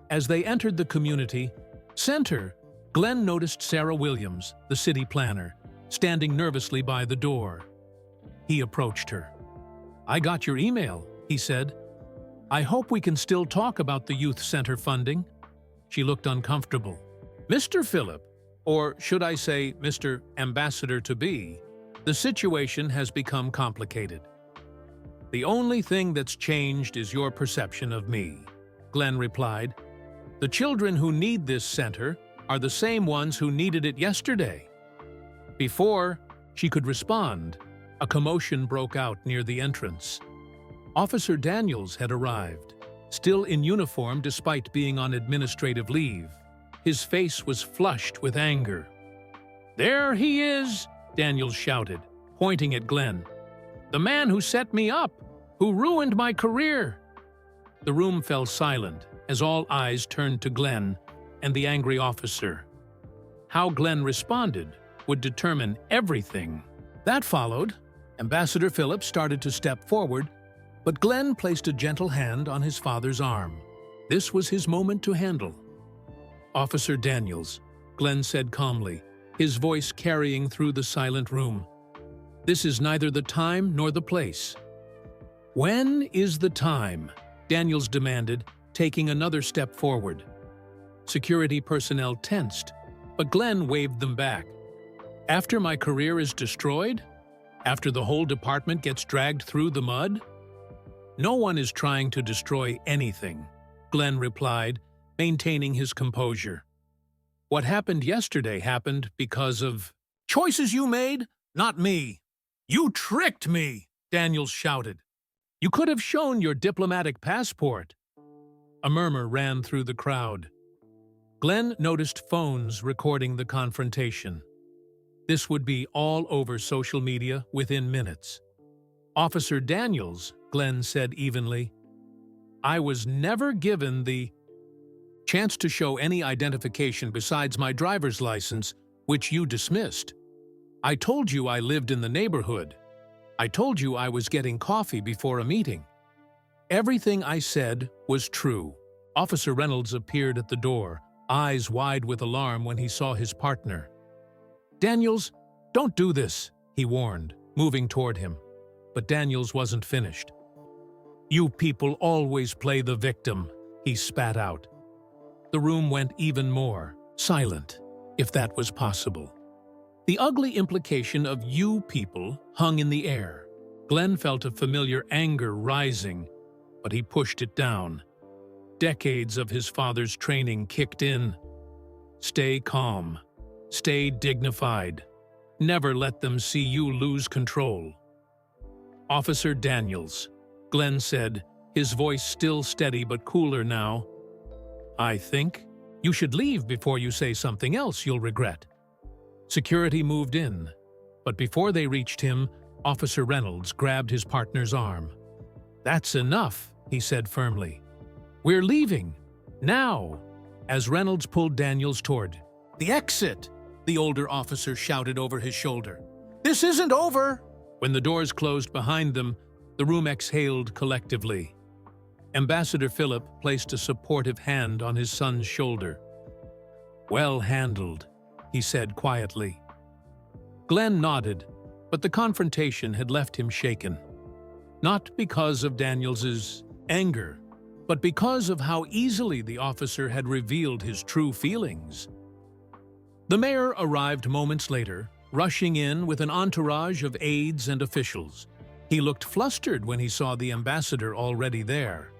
As they entered the community center, Glenn noticed Sarah Williams, the city planner, standing nervously by the door. He approached her. "I got your email," he said. "I hope we can still talk about the youth center funding." She looked uncomfortable. "Mr. Philip, or should I say Mr. Ambassador-to-be, the situation has become complicated. The only thing that's changed is your perception of me," Glenn replied. "The children who need this center are the same ones who needed it yesterday." Before she could respond, a commotion broke out near the entrance. Officer Daniels had arrived, still in uniform despite being on administrative leave. His face was flushed with anger. "There he is!" Daniels shouted, pointing at Glenn. "The man who set me up, who ruined my career!" The room fell silent as all eyes turned to Glenn and the angry officer. How Glenn responded would determine everything. That followed. Ambassador Philip started to step forward, but Glenn placed a gentle hand on his father's arm. This was his moment to handle. "Officer Daniels," Glenn said calmly, his voice carrying through the silent room. "This is neither the time nor the place." "When is the time?" Daniels demanded, taking another step forward. Security personnel tensed, but Glenn waved them back. "After my career is destroyed? After the whole department gets dragged through the mud?" "No one is trying to destroy anything," Glenn replied, maintaining his composure. What happened yesterday happened because of choices you made, not me. You tricked me, Daniels shouted. You could have shown your diplomatic passport. A murmur ran through the crowd. Glenn noticed phones recording the confrontation. This would be all over social media within minutes. Officer Daniels, Glenn said evenly, I was never given the chance to show any identification besides my driver's license, which you dismissed. I told you I lived in the neighborhood. I told you I was getting coffee before a meeting. Everything I said was true. Officer Reynolds appeared at the door, eyes wide with alarm when he saw his partner. Daniels, don't do this, he warned, moving toward him. But Daniels wasn't finished. You people always play the victim, he spat out. The room went even more silent, if that was possible. The ugly implication of you people hung in the air. Glenn felt a familiar anger rising, but he pushed it down. Decades of his father's training kicked in. Stay calm. Stay dignified. Never let them see you lose control. Officer Daniels, Glenn said, his voice still steady but cooler now. I think you should leave before you say something else you'll regret. Security moved in, but before they reached him, Officer Reynolds grabbed his partner's arm. That's enough, he said firmly. We're leaving. Now. As Reynolds pulled Daniels toward the exit, the older officer shouted over his shoulder. This isn't over! When the doors closed behind them, the room exhaled collectively. Ambassador Philip placed a supportive hand on his son's shoulder. Well handled, he said quietly. Glenn nodded, but the confrontation had left him shaken. Not because of Daniels's anger, but because of how easily the officer had revealed his true feelings. The mayor arrived moments later, rushing in with an entourage of aides and officials. He looked flustered when he saw the ambassador already there.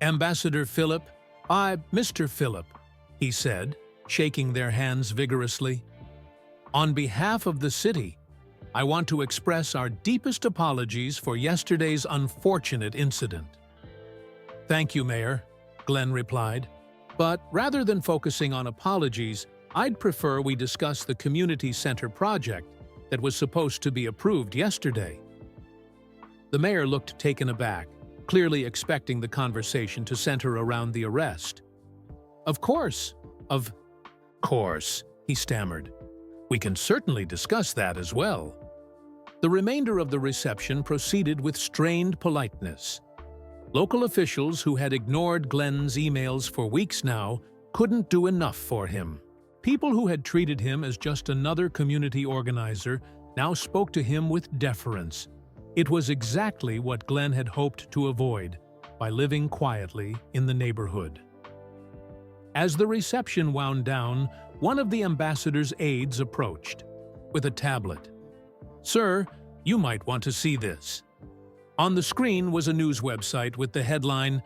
Ambassador Philip, Mr. Philip, he said, shaking their hands vigorously. On behalf of the city, I want to express our deepest apologies for yesterday's unfortunate incident. Thank you, Mayor, Glenn replied. But rather than focusing on apologies, I'd prefer we discuss the community center project that was supposed to be approved yesterday. The mayor looked taken aback, clearly expecting the conversation to center around the arrest. Of course, he stammered. We can certainly discuss that as well. The remainder of the reception proceeded with strained politeness. Local officials who had ignored Glenn's emails for weeks now couldn't do enough for him. People who had treated him as just another community organizer now spoke to him with deference. It was exactly what Glenn had hoped to avoid by living quietly in the neighborhood. As the reception wound down, one of the ambassador's aides approached with a tablet. Sir, you might want to see this. On the screen was a news website with the headline,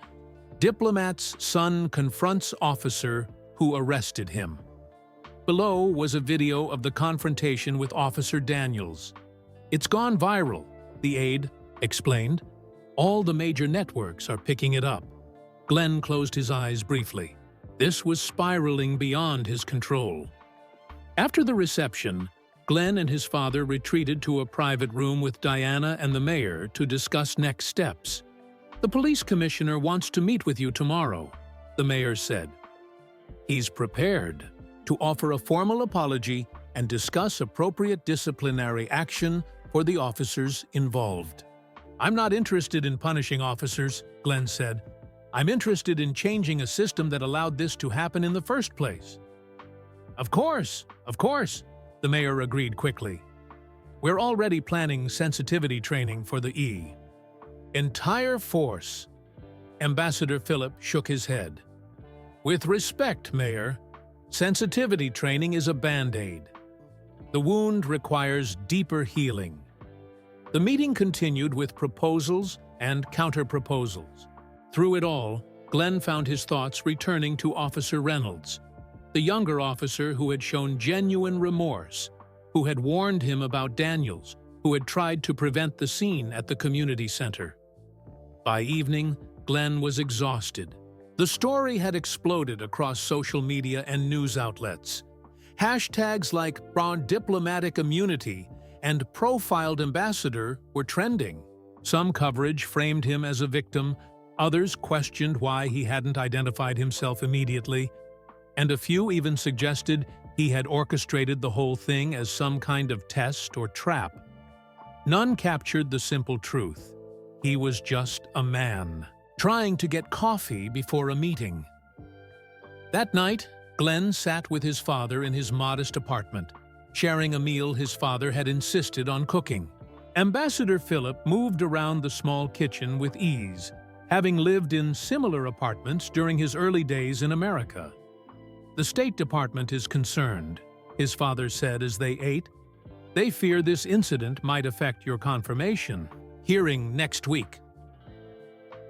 Diplomat's Son Confronts Officer Who Arrested Him. Below was a video of the confrontation with Officer Daniels. It's gone viral, the aide explained. All the major networks are picking it up. Glenn closed his eyes briefly. This was spiraling beyond his control. After the reception, Glenn and his father retreated to a private room with Diana and the mayor to discuss next steps. The police commissioner wants to meet with you tomorrow, the mayor said. He's prepared to offer a formal apology and discuss appropriate disciplinary action for the officers involved. I'm not interested in punishing officers, Glenn said. I'm interested in changing a system that allowed this to happen in the first place. Of course, the mayor agreed quickly. We're already planning sensitivity training for the entire force. Ambassador Philip shook his head. With respect, Mayor, sensitivity training is a band-aid. The wound requires deeper healing. The meeting continued with proposals and counter-proposals. Through it all, Glenn found his thoughts returning to Officer Reynolds. the younger officer who had shown genuine remorse, who had warned him about Daniels, who had tried to prevent the scene at the community center. By evening, Glenn was exhausted. The story had exploded across social media and news outlets. Hashtags like "broad diplomatic immunity" and "profiled ambassador" were trending. Some coverage framed him as a victim, others questioned why he hadn't identified himself immediately, and a few even suggested he had orchestrated the whole thing as some kind of test or trap. None captured the simple truth. He was just a man, trying to get coffee before a meeting. That night, Glenn sat with his father in his modest apartment, sharing a meal his father had insisted on cooking. Ambassador Philip moved around the small kitchen with ease, having lived in similar apartments during his early days in America. "The State Department is concerned," his father said as they ate. "They fear this incident might affect your confirmation hearing next week."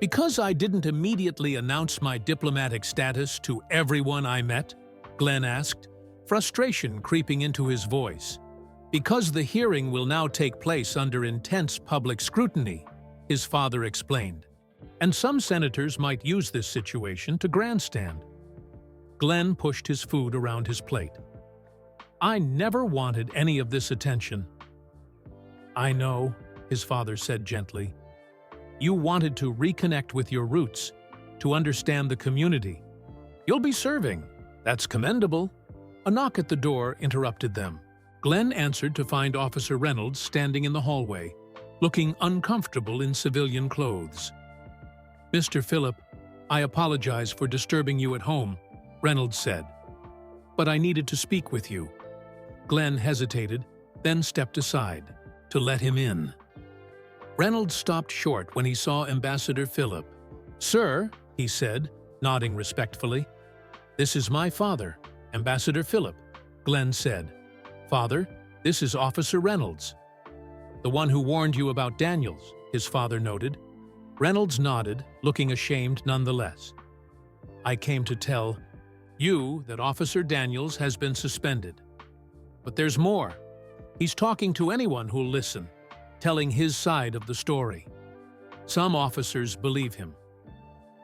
"Because I didn't immediately announce my diplomatic status to everyone I met?" Glenn asked, frustration creeping into his voice. "Because the hearing will now take place under intense public scrutiny," his father explained, "and some senators might use this situation to grandstand." Glenn pushed his food around his plate. "I never wanted any of this attention." "I know," his father said gently. "You wanted to reconnect with your roots, to understand the community. You'll be serving. That's commendable." A knock at the door interrupted them. Glenn answered to find Officer Reynolds standing in the hallway, looking uncomfortable in civilian clothes. "Mr. Phillip, I apologize for disturbing you at home," Reynolds said. "But I needed to speak with you." Glenn hesitated, then stepped aside to let him in. Reynolds stopped short when he saw Ambassador Phillip. "Sir," he said, nodding respectfully. "This is my father, Ambassador Phillip," Glenn said. "Father, this is Officer Reynolds." "The one who warned you about Daniels," his father noted. Reynolds nodded, looking ashamed nonetheless. "I came to tell you that Officer Daniels has been suspended. But there's more. He's talking to anyone who'll listen, telling his side of the story. Some officers believe him."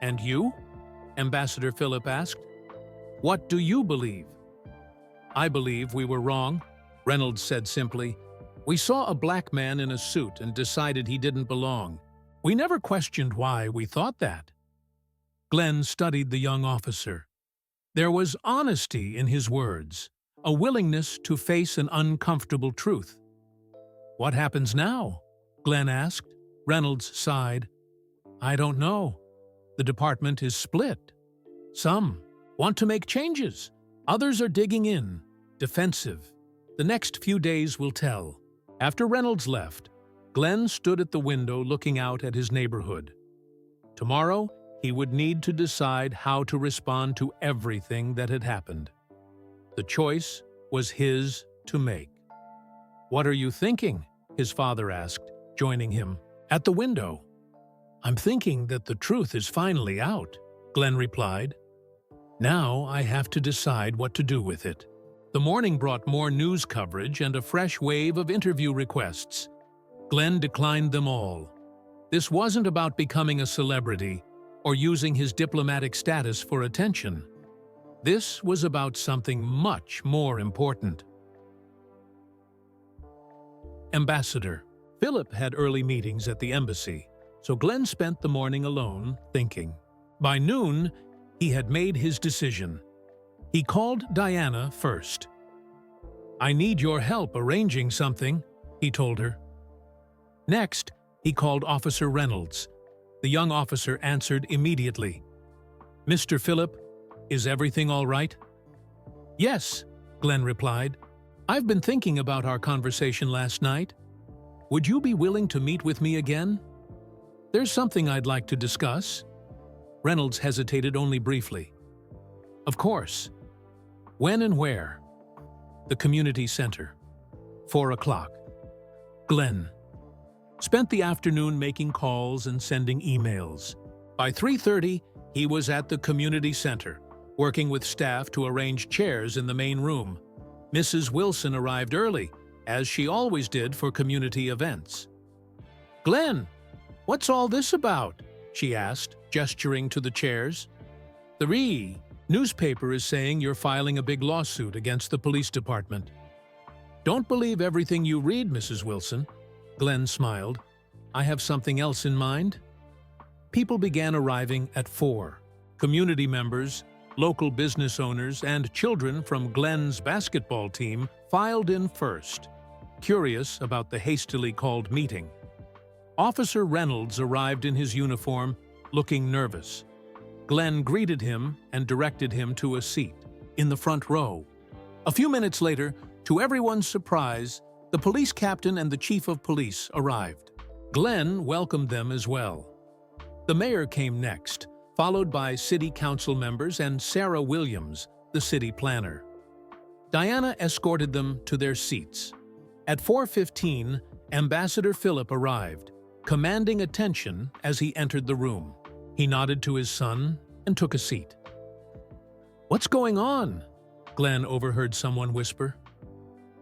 "And you?" Ambassador Phillip asked. "What do you believe?" "I believe we were wrong," Reynolds said simply. "We saw a black man in a suit and decided he didn't belong. We never questioned why we thought that." Glenn studied the young officer. There was honesty in his words, a willingness to face an uncomfortable truth. "What happens now?" Glenn asked. Reynolds sighed. "I don't know. The department is split. Some want to make changes. Others are digging in, defensive. The next few days will tell." After Reynolds left, Glenn stood at the window looking out at his neighborhood. Tomorrow, he would need to decide how to respond to everything that had happened. The choice was his to make. "What are you thinking?" his father asked, joining him at the window. "I'm thinking that the truth is finally out," Glenn replied. "Now I have to decide what to do with it." The morning brought more news coverage and a fresh wave of interview requests. Glenn declined them all. This wasn't about becoming a celebrity or using his diplomatic status for attention. This was about something much more important. Ambassador. Philip had early meetings at the embassy, so Glenn spent the morning alone, thinking. By noon, he had made his decision. He called Diana first. "I need your help arranging something," he told her. Next, he called Officer Reynolds. The young officer answered immediately. "Mr. Phillip, is everything all right?" "Yes," Glenn replied. "I've been thinking about our conversation last night. Would you be willing to meet with me again? There's something I'd like to discuss." Reynolds hesitated only briefly. "Of course. When and where?" "The community center. 4 o'clock. Glenn spent the afternoon making calls and sending emails. By 3:30, he was at the community center, working with staff to arrange chairs in the main room. Mrs. Wilson arrived early, as she always did for community events. "Glenn, what's all this about?" she asked, gesturing to the chairs. "The newspaper is saying you're filing a big lawsuit against the police department." "Don't believe everything you read, Mrs. Wilson." Glenn smiled. "I have something else in mind." People began arriving at 4. Community members, local business owners, and children from Glenn's basketball team filed in first, curious about the hastily called meeting. Officer Reynolds arrived in his uniform, looking nervous. Glenn greeted him and directed him to a seat in the front row. A few minutes later, to everyone's surprise, the police captain and the chief of police arrived. Glenn welcomed them as well. The mayor came next, followed by city council members and Sarah Williams, the city planner. Diana escorted them to their seats. At 4:15, Ambassador Philip arrived, commanding attention as he entered the room. He nodded to his son and took a seat. "What's going on?" Glenn overheard someone whisper.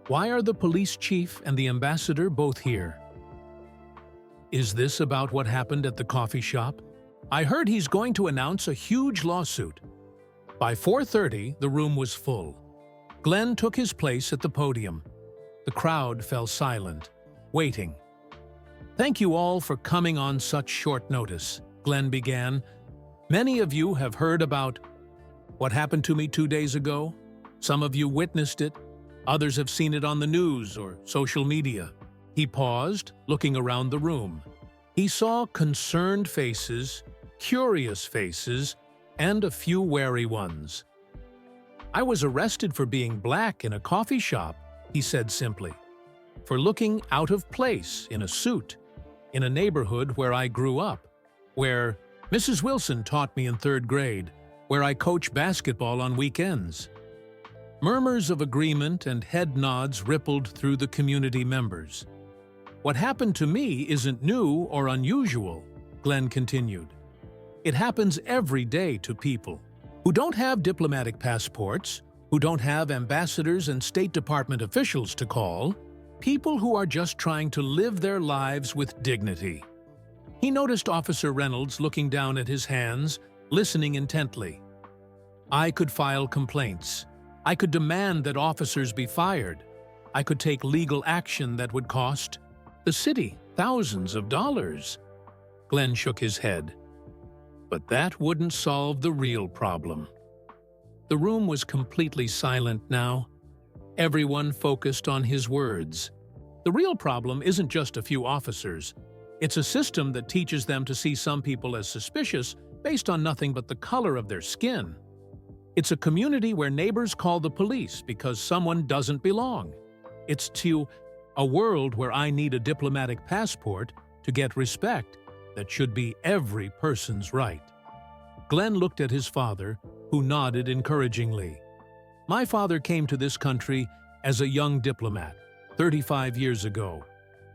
"Why are the police chief and the ambassador both here?" "Is this about what happened at the coffee shop? I heard he's going to announce a huge lawsuit." By 4:30, the room was full. Glenn took his place at the podium. The crowd fell silent, waiting. "Thank you all for coming on such short notice," Glenn began. "Many of you have heard about what happened to me 2 days ago. Some of you witnessed it. Others have seen it on the news or social media." He paused, looking around the room. He saw concerned faces, curious faces, and a few wary ones. "I was arrested for being black in a coffee shop," he said simply. "For looking out of place in a suit, in a neighborhood where I grew up, where Mrs. Wilson taught me in 3rd grade, where I coach basketball on weekends." Murmurs of agreement and head nods rippled through the community members. "What happened to me isn't new or unusual," Glenn continued. "It happens every day to people who don't have diplomatic passports, who don't have ambassadors and State Department officials to call, people who are just trying to live their lives with dignity." He noticed Officer Reynolds looking down at his hands, listening intently. "I could file complaints. I could demand that officers be fired. I could take legal action that would cost the city thousands of dollars." Glenn shook his head. But that wouldn't solve the real problem. The room was completely silent now. Everyone focused on his words. The real problem isn't just a few officers. It's a system that teaches them to see some people as suspicious based on nothing but the color of their skin. It's a community where neighbors call the police because someone doesn't belong. It's to a world where I need a diplomatic passport to get respect that should be every person's right. Glenn looked at his father, who nodded encouragingly. "My father came to this country as a young diplomat 35 years ago.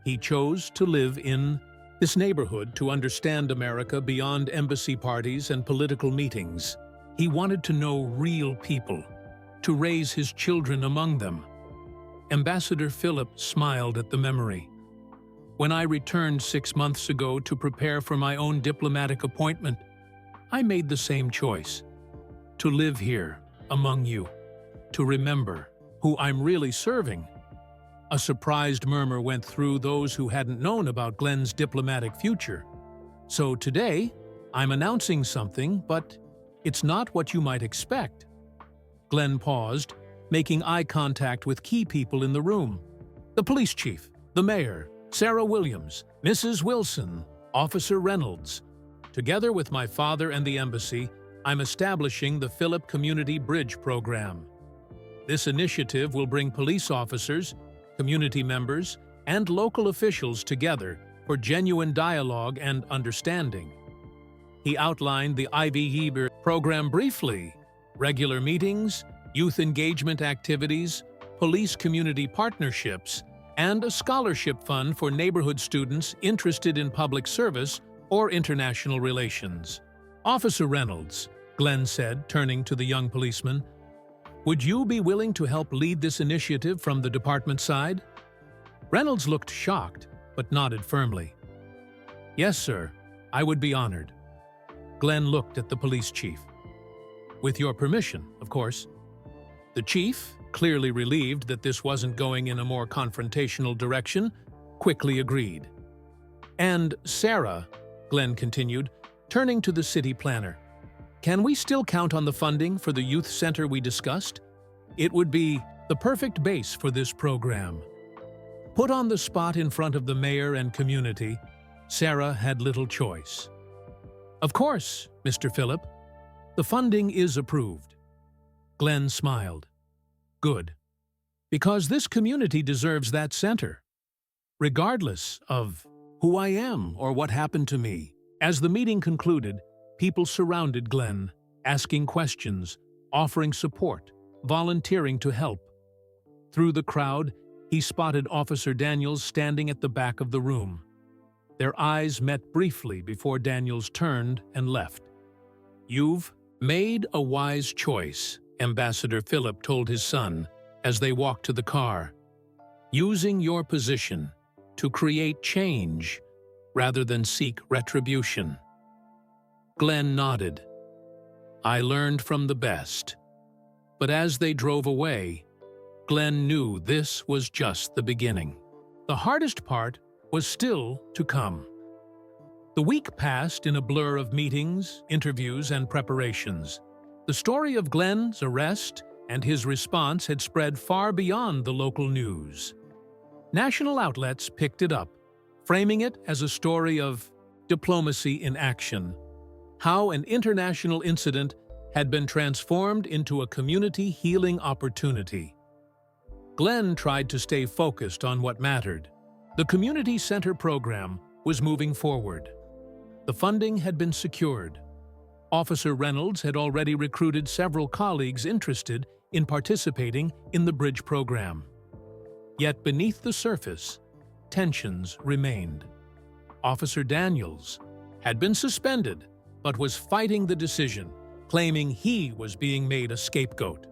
He chose to live in this neighborhood to understand America beyond embassy parties and political meetings. He wanted to know real people, to raise his children among them." Ambassador Philip smiled at the memory. "When I returned 6 months ago to prepare for my own diplomatic appointment, I made the same choice. To live here, among you. To remember who I'm really serving." A surprised murmur went through those who hadn't known about Glenn's diplomatic future. "So today, I'm announcing something, but it's not what you might expect." Glenn paused, making eye contact with key people in the room. The police chief, the mayor, Sarah Williams, Mrs. Wilson, Officer Reynolds. Together with my father and the embassy, I'm establishing the Philip Community Bridge Program. This initiative will bring police officers, community members, and local officials together for genuine dialogue and understanding. He outlined the IVE program briefly: regular meetings, youth engagement activities, police-community partnerships, and a scholarship fund for neighborhood students interested in public service or international relations. Officer Reynolds, Glenn said, turning to the young policeman. "Would you be willing to help lead this initiative from the department side?" Reynolds looked shocked, but nodded firmly. "Yes, sir. I would be honored." Glenn looked at the police chief. "With your permission, of course." The chief, clearly relieved that this wasn't going in a more confrontational direction, quickly agreed. "And Sarah," Glenn continued, turning to the city planner, "can we still count on the funding for the youth center we discussed? It would be the perfect base for this program." Put on the spot in front of the mayor and community, Sarah had little choice. "Of course, Mr. Phillip. The funding is approved." Glenn smiled. "Good. Because this community deserves that center, regardless of who I am or what happened to me." As the meeting concluded, people surrounded Glenn, asking questions, offering support, volunteering to help. Through the crowd, he spotted Officer Daniels standing at the back of the room. Their eyes met briefly before Daniels turned and left. "You've made a wise choice," Ambassador Phillip told his son as they walked to the car. "Using your position to create change rather than seek retribution." Glenn nodded. "I learned from the best." But as they drove away, Glenn knew this was just the beginning. The hardest part was still to come. The week passed in a blur of meetings, interviews, and preparations. The story of Glenn's arrest and his response had spread far beyond the local news. National outlets picked it up, framing it as a story of diplomacy in action, how an international incident had been transformed into a community healing opportunity. Glenn tried to stay focused on what mattered. The community center program was moving forward. The funding had been secured. Officer Reynolds had already recruited several colleagues interested in participating in the bridge program. Yet beneath the surface, tensions remained. Officer Daniels had been suspended, but was fighting the decision, claiming he was being made a scapegoat.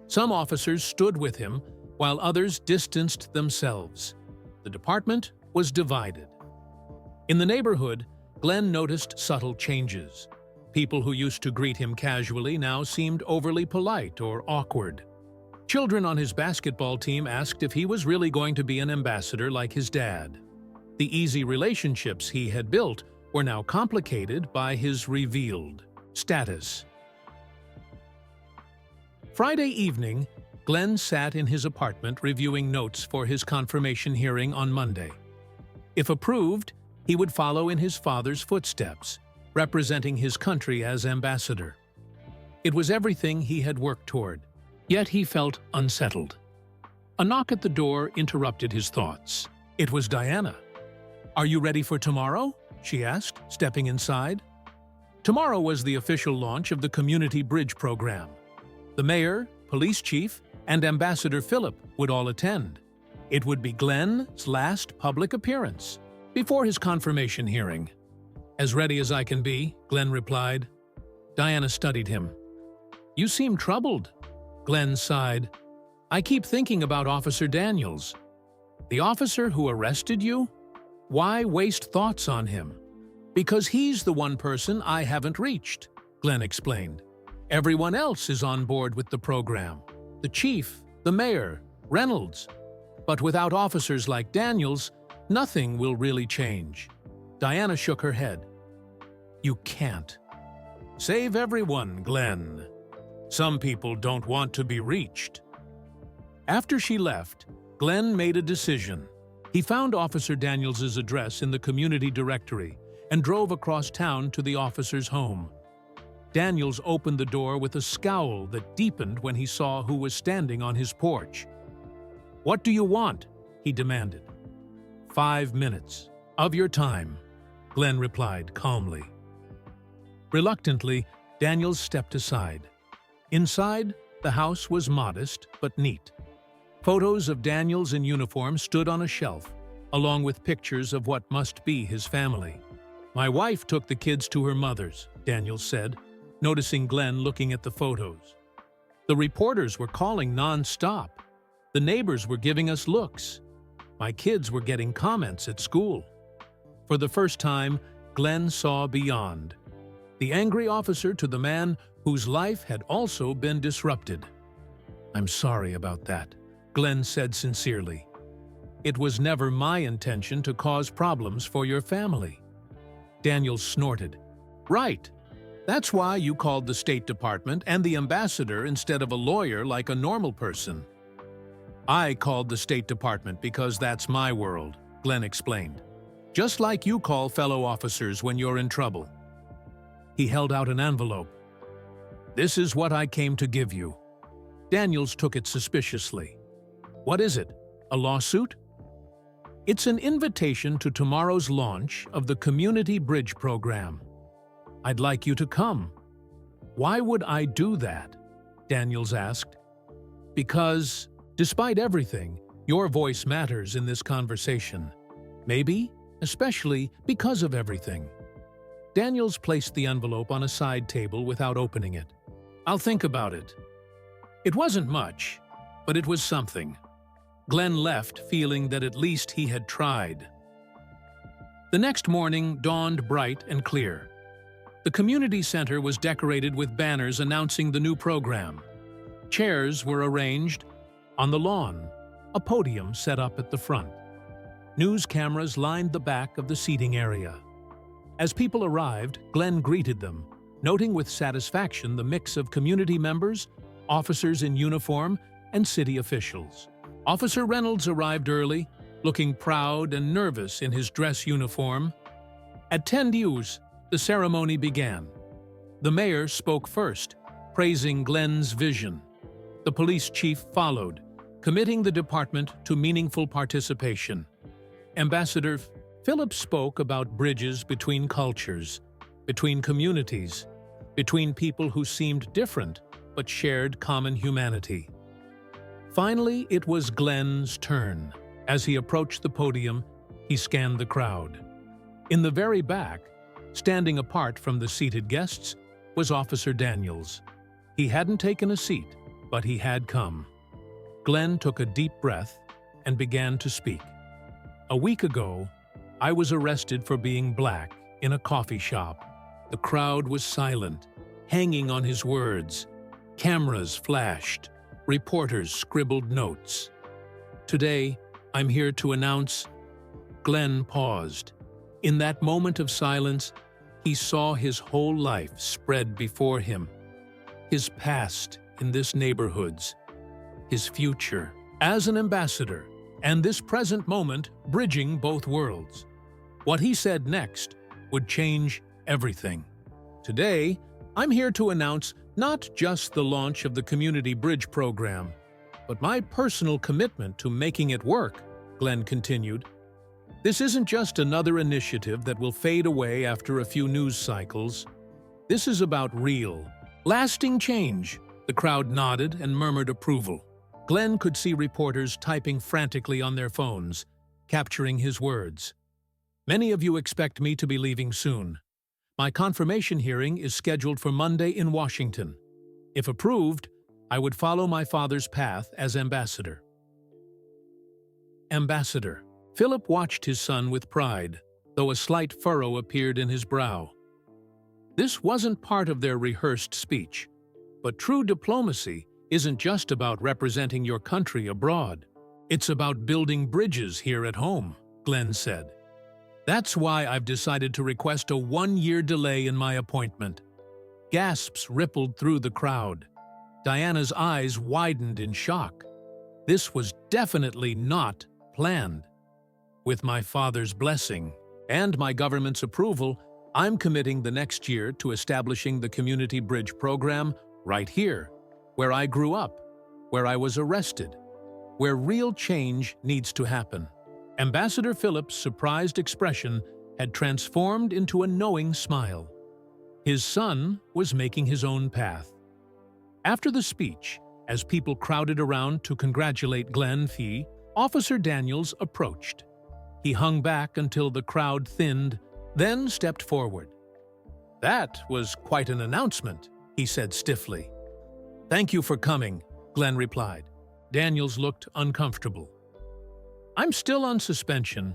Some officers stood with him, while others distanced themselves. The department was divided. In the neighborhood, Glenn noticed subtle changes. People who used to greet him casually now seemed overly polite or awkward. Children on his basketball team asked if he was really going to be an ambassador like his dad. The easy relationships he had built were now complicated by his revealed status. Friday evening, Glenn sat in his apartment reviewing notes for his confirmation hearing on Monday. If approved, he would follow in his father's footsteps, representing his country as ambassador. It was everything he had worked toward, yet he felt unsettled. A knock at the door interrupted his thoughts. It was Diana. "Are you ready for tomorrow?" she asked, stepping inside. Tomorrow was the official launch of the Community Bridge program. The mayor, police chief, and Ambassador Phillip would all attend. It would be Glenn's last public appearance before his confirmation hearing. "As ready as I can be," Glenn replied. Diana studied him. "You seem troubled." Glenn sighed. "I keep thinking about Officer Daniels. The officer who arrested you? Why waste thoughts on him?" "Because he's the one person I haven't reached," Glenn explained. "Everyone else is on board with the program. The chief, the mayor, Reynolds. But without officers like Daniels, nothing will really change." Diana shook her head. "You can't. Save everyone, Glenn. Some people don't want to be reached." After she left, Glenn made a decision. He found Officer Daniels' address in the community directory and drove across town to the officer's home. Daniels opened the door with a scowl that deepened when he saw who was standing on his porch. "What do you want?" he demanded. 5 minutes of your time," Glenn replied calmly. Reluctantly, Daniels stepped aside. Inside, the house was modest but neat. Photos of Daniels in uniform stood on a shelf, along with pictures of what must be his family. "My wife took the kids to her mother's," Daniels said. noticing Glenn looking at the photos. The reporters were calling non-stop. The neighbors were giving us looks. My kids were getting comments at school. For the first time, Glenn saw beyond. The angry officer to the man whose life had also been disrupted. "I'm sorry about that," Glenn said sincerely. "It was never my intention to cause problems for your family." Daniels snorted. "Right. That's why you called the State Department and the ambassador instead of a lawyer like a normal person." "I called the State Department because that's my world," Glenn explained. "Just like you call fellow officers when you're in trouble." He held out an envelope. "This is what I came to give you." Daniels took it suspiciously. "What is it? A lawsuit?" "It's an invitation to tomorrow's launch of the Community Bridge Program. I'd like you to come." "Why would I do that?" Daniels asked. "Because, despite everything, your voice matters in this conversation. Maybe, especially because of everything." Daniels placed the envelope on a side table without opening it. "I'll think about it." It wasn't much, but it was something. Glenn left feeling that at least he had tried. The next morning dawned bright and clear. The community center was decorated with banners announcing the new program. Chairs were arranged on the lawn, a podium set up at the front. News cameras lined the back of the seating area. As people arrived, Glenn greeted them, noting with satisfaction the mix of community members, officers in uniform, and city officials. Officer Reynolds arrived early, looking proud and nervous in his dress uniform. At 10 due, the ceremony began. The mayor spoke first, praising Glenn's vision. The police chief followed, committing the department to meaningful participation. Ambassador Phillips spoke about bridges between cultures, between communities, between people who seemed different but shared common humanity. Finally, it was Glenn's turn. As he approached the podium, he scanned the crowd. In the very back, standing apart from the seated guests, was Officer Daniels. He hadn't taken a seat, but he had come. Glenn took a deep breath and began to speak. "A week ago, I was arrested for being black in a coffee shop. The crowd was silent, hanging on his words. Cameras flashed. Reporters scribbled notes. Today, I'm here to announce..." Glenn paused. In that moment of silence, he saw his whole life spread before him. His past in this neighborhood's, his future as an ambassador, and this present moment bridging both worlds. What he said next would change everything. "Today, I'm here to announce not just the launch of the Community Bridge Program, but my personal commitment to making it work," Glenn continued. "This isn't just another initiative that will fade away after a few news cycles. This is about real, lasting change." The crowd nodded and murmured approval. Glenn could see reporters typing frantically on their phones, capturing his words. "Many of you expect me to be leaving soon. My confirmation hearing is scheduled for Monday in Washington. If approved, I would follow my father's path as ambassador." Ambassador. Philip watched his son with pride, though a slight furrow appeared in his brow. This wasn't part of their rehearsed speech, but true diplomacy isn't just about representing your country abroad. It's about building bridges here at home, Glenn said. "That's why I've decided to request a 1-year delay in my appointment." Gasps rippled through the crowd. Diana's eyes widened in shock. This was definitely not planned. "With my father's blessing and my government's approval, I'm committing the next year to establishing the Community Bridge Program right here, where I grew up, where I was arrested, where real change needs to happen." Ambassador Philip's surprised expression had transformed into a knowing smile. His son was making his own path. After the speech, as people crowded around to congratulate Glenn, Officer Daniels approached. He hung back until the crowd thinned, then stepped forward. "That was quite an announcement," he said stiffly. "Thank you for coming," Glenn replied. Daniels looked uncomfortable. "I'm still on suspension.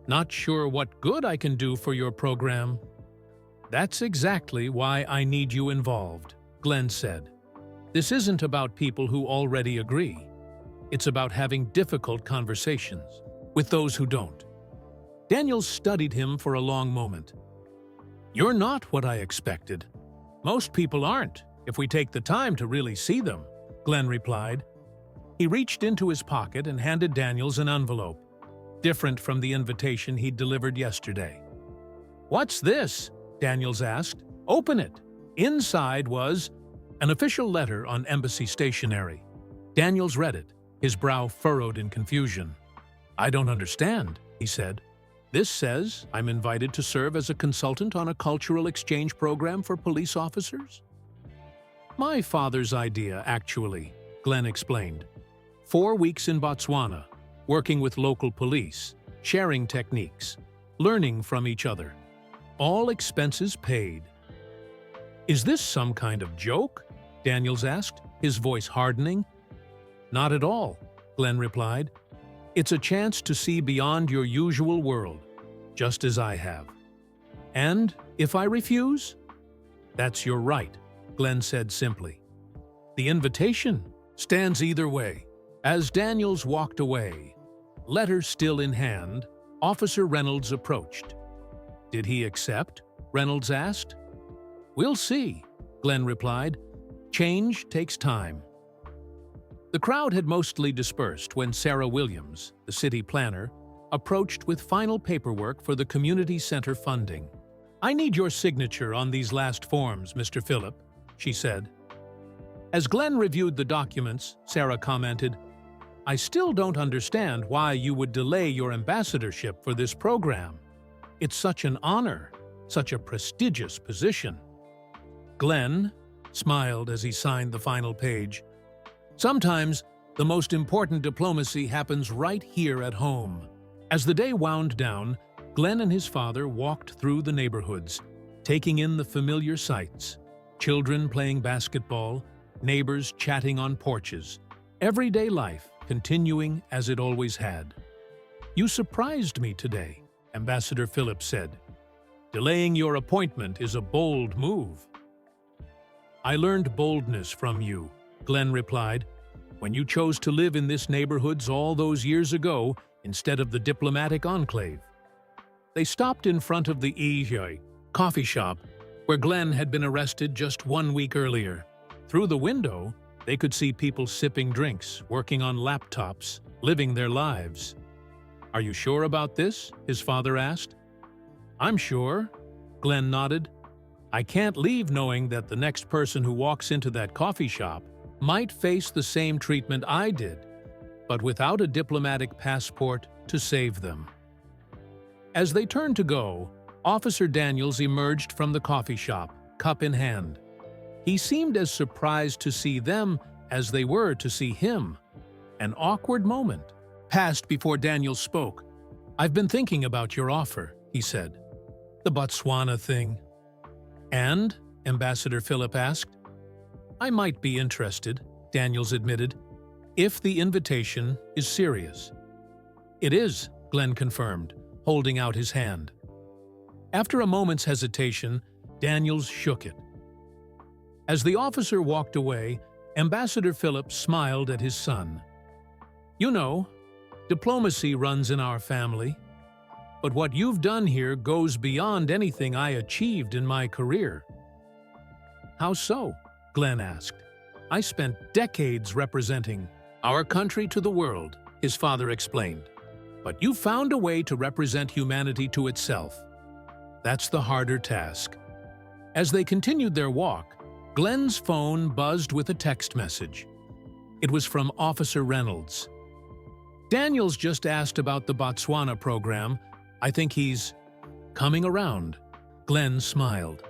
Not sure what good I can do for your program." "That's exactly why I need you involved," Glenn said. "This isn't about people who already agree. It's about having difficult conversations with those who don't." Daniels studied him for a long moment. "You're not what I expected. Most people aren't, if we take the time to really see them," Glenn replied. He reached into his pocket and handed Daniels an envelope, different from the invitation he'd delivered yesterday. "What's this?" Daniels asked. "Open it." Inside was an official letter on embassy stationery. Daniels read it, his brow furrowed in confusion. "I don't understand," he said. "This says I'm invited to serve as a consultant on a cultural exchange program for police officers?" "My father's idea, actually," Glenn explained. 4 weeks in Botswana, working with local police, sharing techniques, learning from each other. All expenses paid. "Is this some kind of joke?" Daniels asked, his voice hardening. "Not at all," Glenn replied. "It's a chance to see beyond your usual world, just as I have. And if I refuse?" "That's your right," Glenn said simply. "The invitation stands either way." As Daniels walked away, letter still in hand, Officer Reynolds approached. "Did he accept?" Reynolds asked. "We'll see," Glenn replied. "Change takes time." The crowd had mostly dispersed when Sarah Williams, the city planner, approached with final paperwork for the community center funding. "I need your signature on these last forms, Mr. Phillip," she said. As Glenn reviewed the documents, Sarah commented, "I still don't understand why you would delay your ambassadorship for this program. It's such an honor, such a prestigious position." Glenn smiled as he signed the final page. "Sometimes the most important diplomacy happens right here at home." As the day wound down, Glenn and his father walked through the neighborhoods, taking in the familiar sights. Children playing basketball, neighbors chatting on porches. Everyday life continuing as it always had. "You surprised me today," Ambassador Phillip said. "Delaying your appointment is a bold move." "I learned boldness from you," Glenn replied, "when you chose to live in this neighborhoods all those years ago instead of the diplomatic enclave." They stopped in front of the Ijai coffee shop, where Glenn had been arrested just 1 week earlier. Through the window, they could see people sipping drinks, working on laptops, living their lives. "Are you sure about this?" his father asked. "I'm sure," Glenn nodded. "I can't leave knowing that the next person who walks into that coffee shop might face the same treatment I did, but without a diplomatic passport to save them." As they turned to go, Officer Daniels emerged from the coffee shop, cup in hand. He seemed as surprised to see them as they were to see him. An awkward moment passed before Daniels spoke. "I've been thinking about your offer," he said. "The Botswana thing." "And?" Ambassador Phillip asked. "I might be interested," Daniels admitted, "if the invitation is serious." "It is," Glenn confirmed, holding out his hand. After a moment's hesitation, Daniels shook it. As the officer walked away, Ambassador Phillip smiled at his son. "You know, diplomacy runs in our family. But what you've done here goes beyond anything I achieved in my career." "How so?" Glenn asked. "I spent decades representing our country to the world," his father explained. "But you found a way to represent humanity to itself. That's the harder task." As they continued their walk, Glenn's phone buzzed with a text message. It was from Officer Reynolds. "Daniels just asked about the Botswana program. I think he's coming around." Glenn smiled.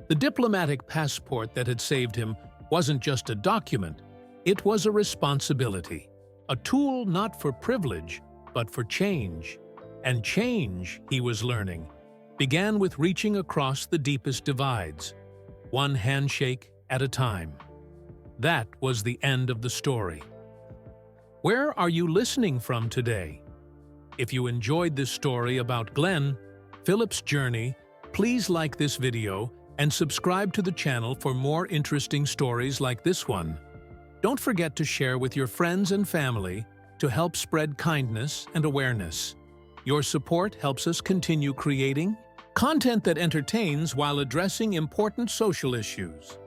The diplomatic passport that had saved him wasn't just a document, it was a responsibility. A tool not for privilege, but for change. And change, he was learning, began with reaching across the deepest divides. one handshake at a time. That was the end of the story. Where are you listening from today? If you enjoyed this story about Glenn, Philip's journey, please like this video and subscribe to the channel for more interesting stories like this one. Don't forget to share with your friends and family to help spread kindness and awareness. Your support helps us continue creating content that entertains while addressing important social issues.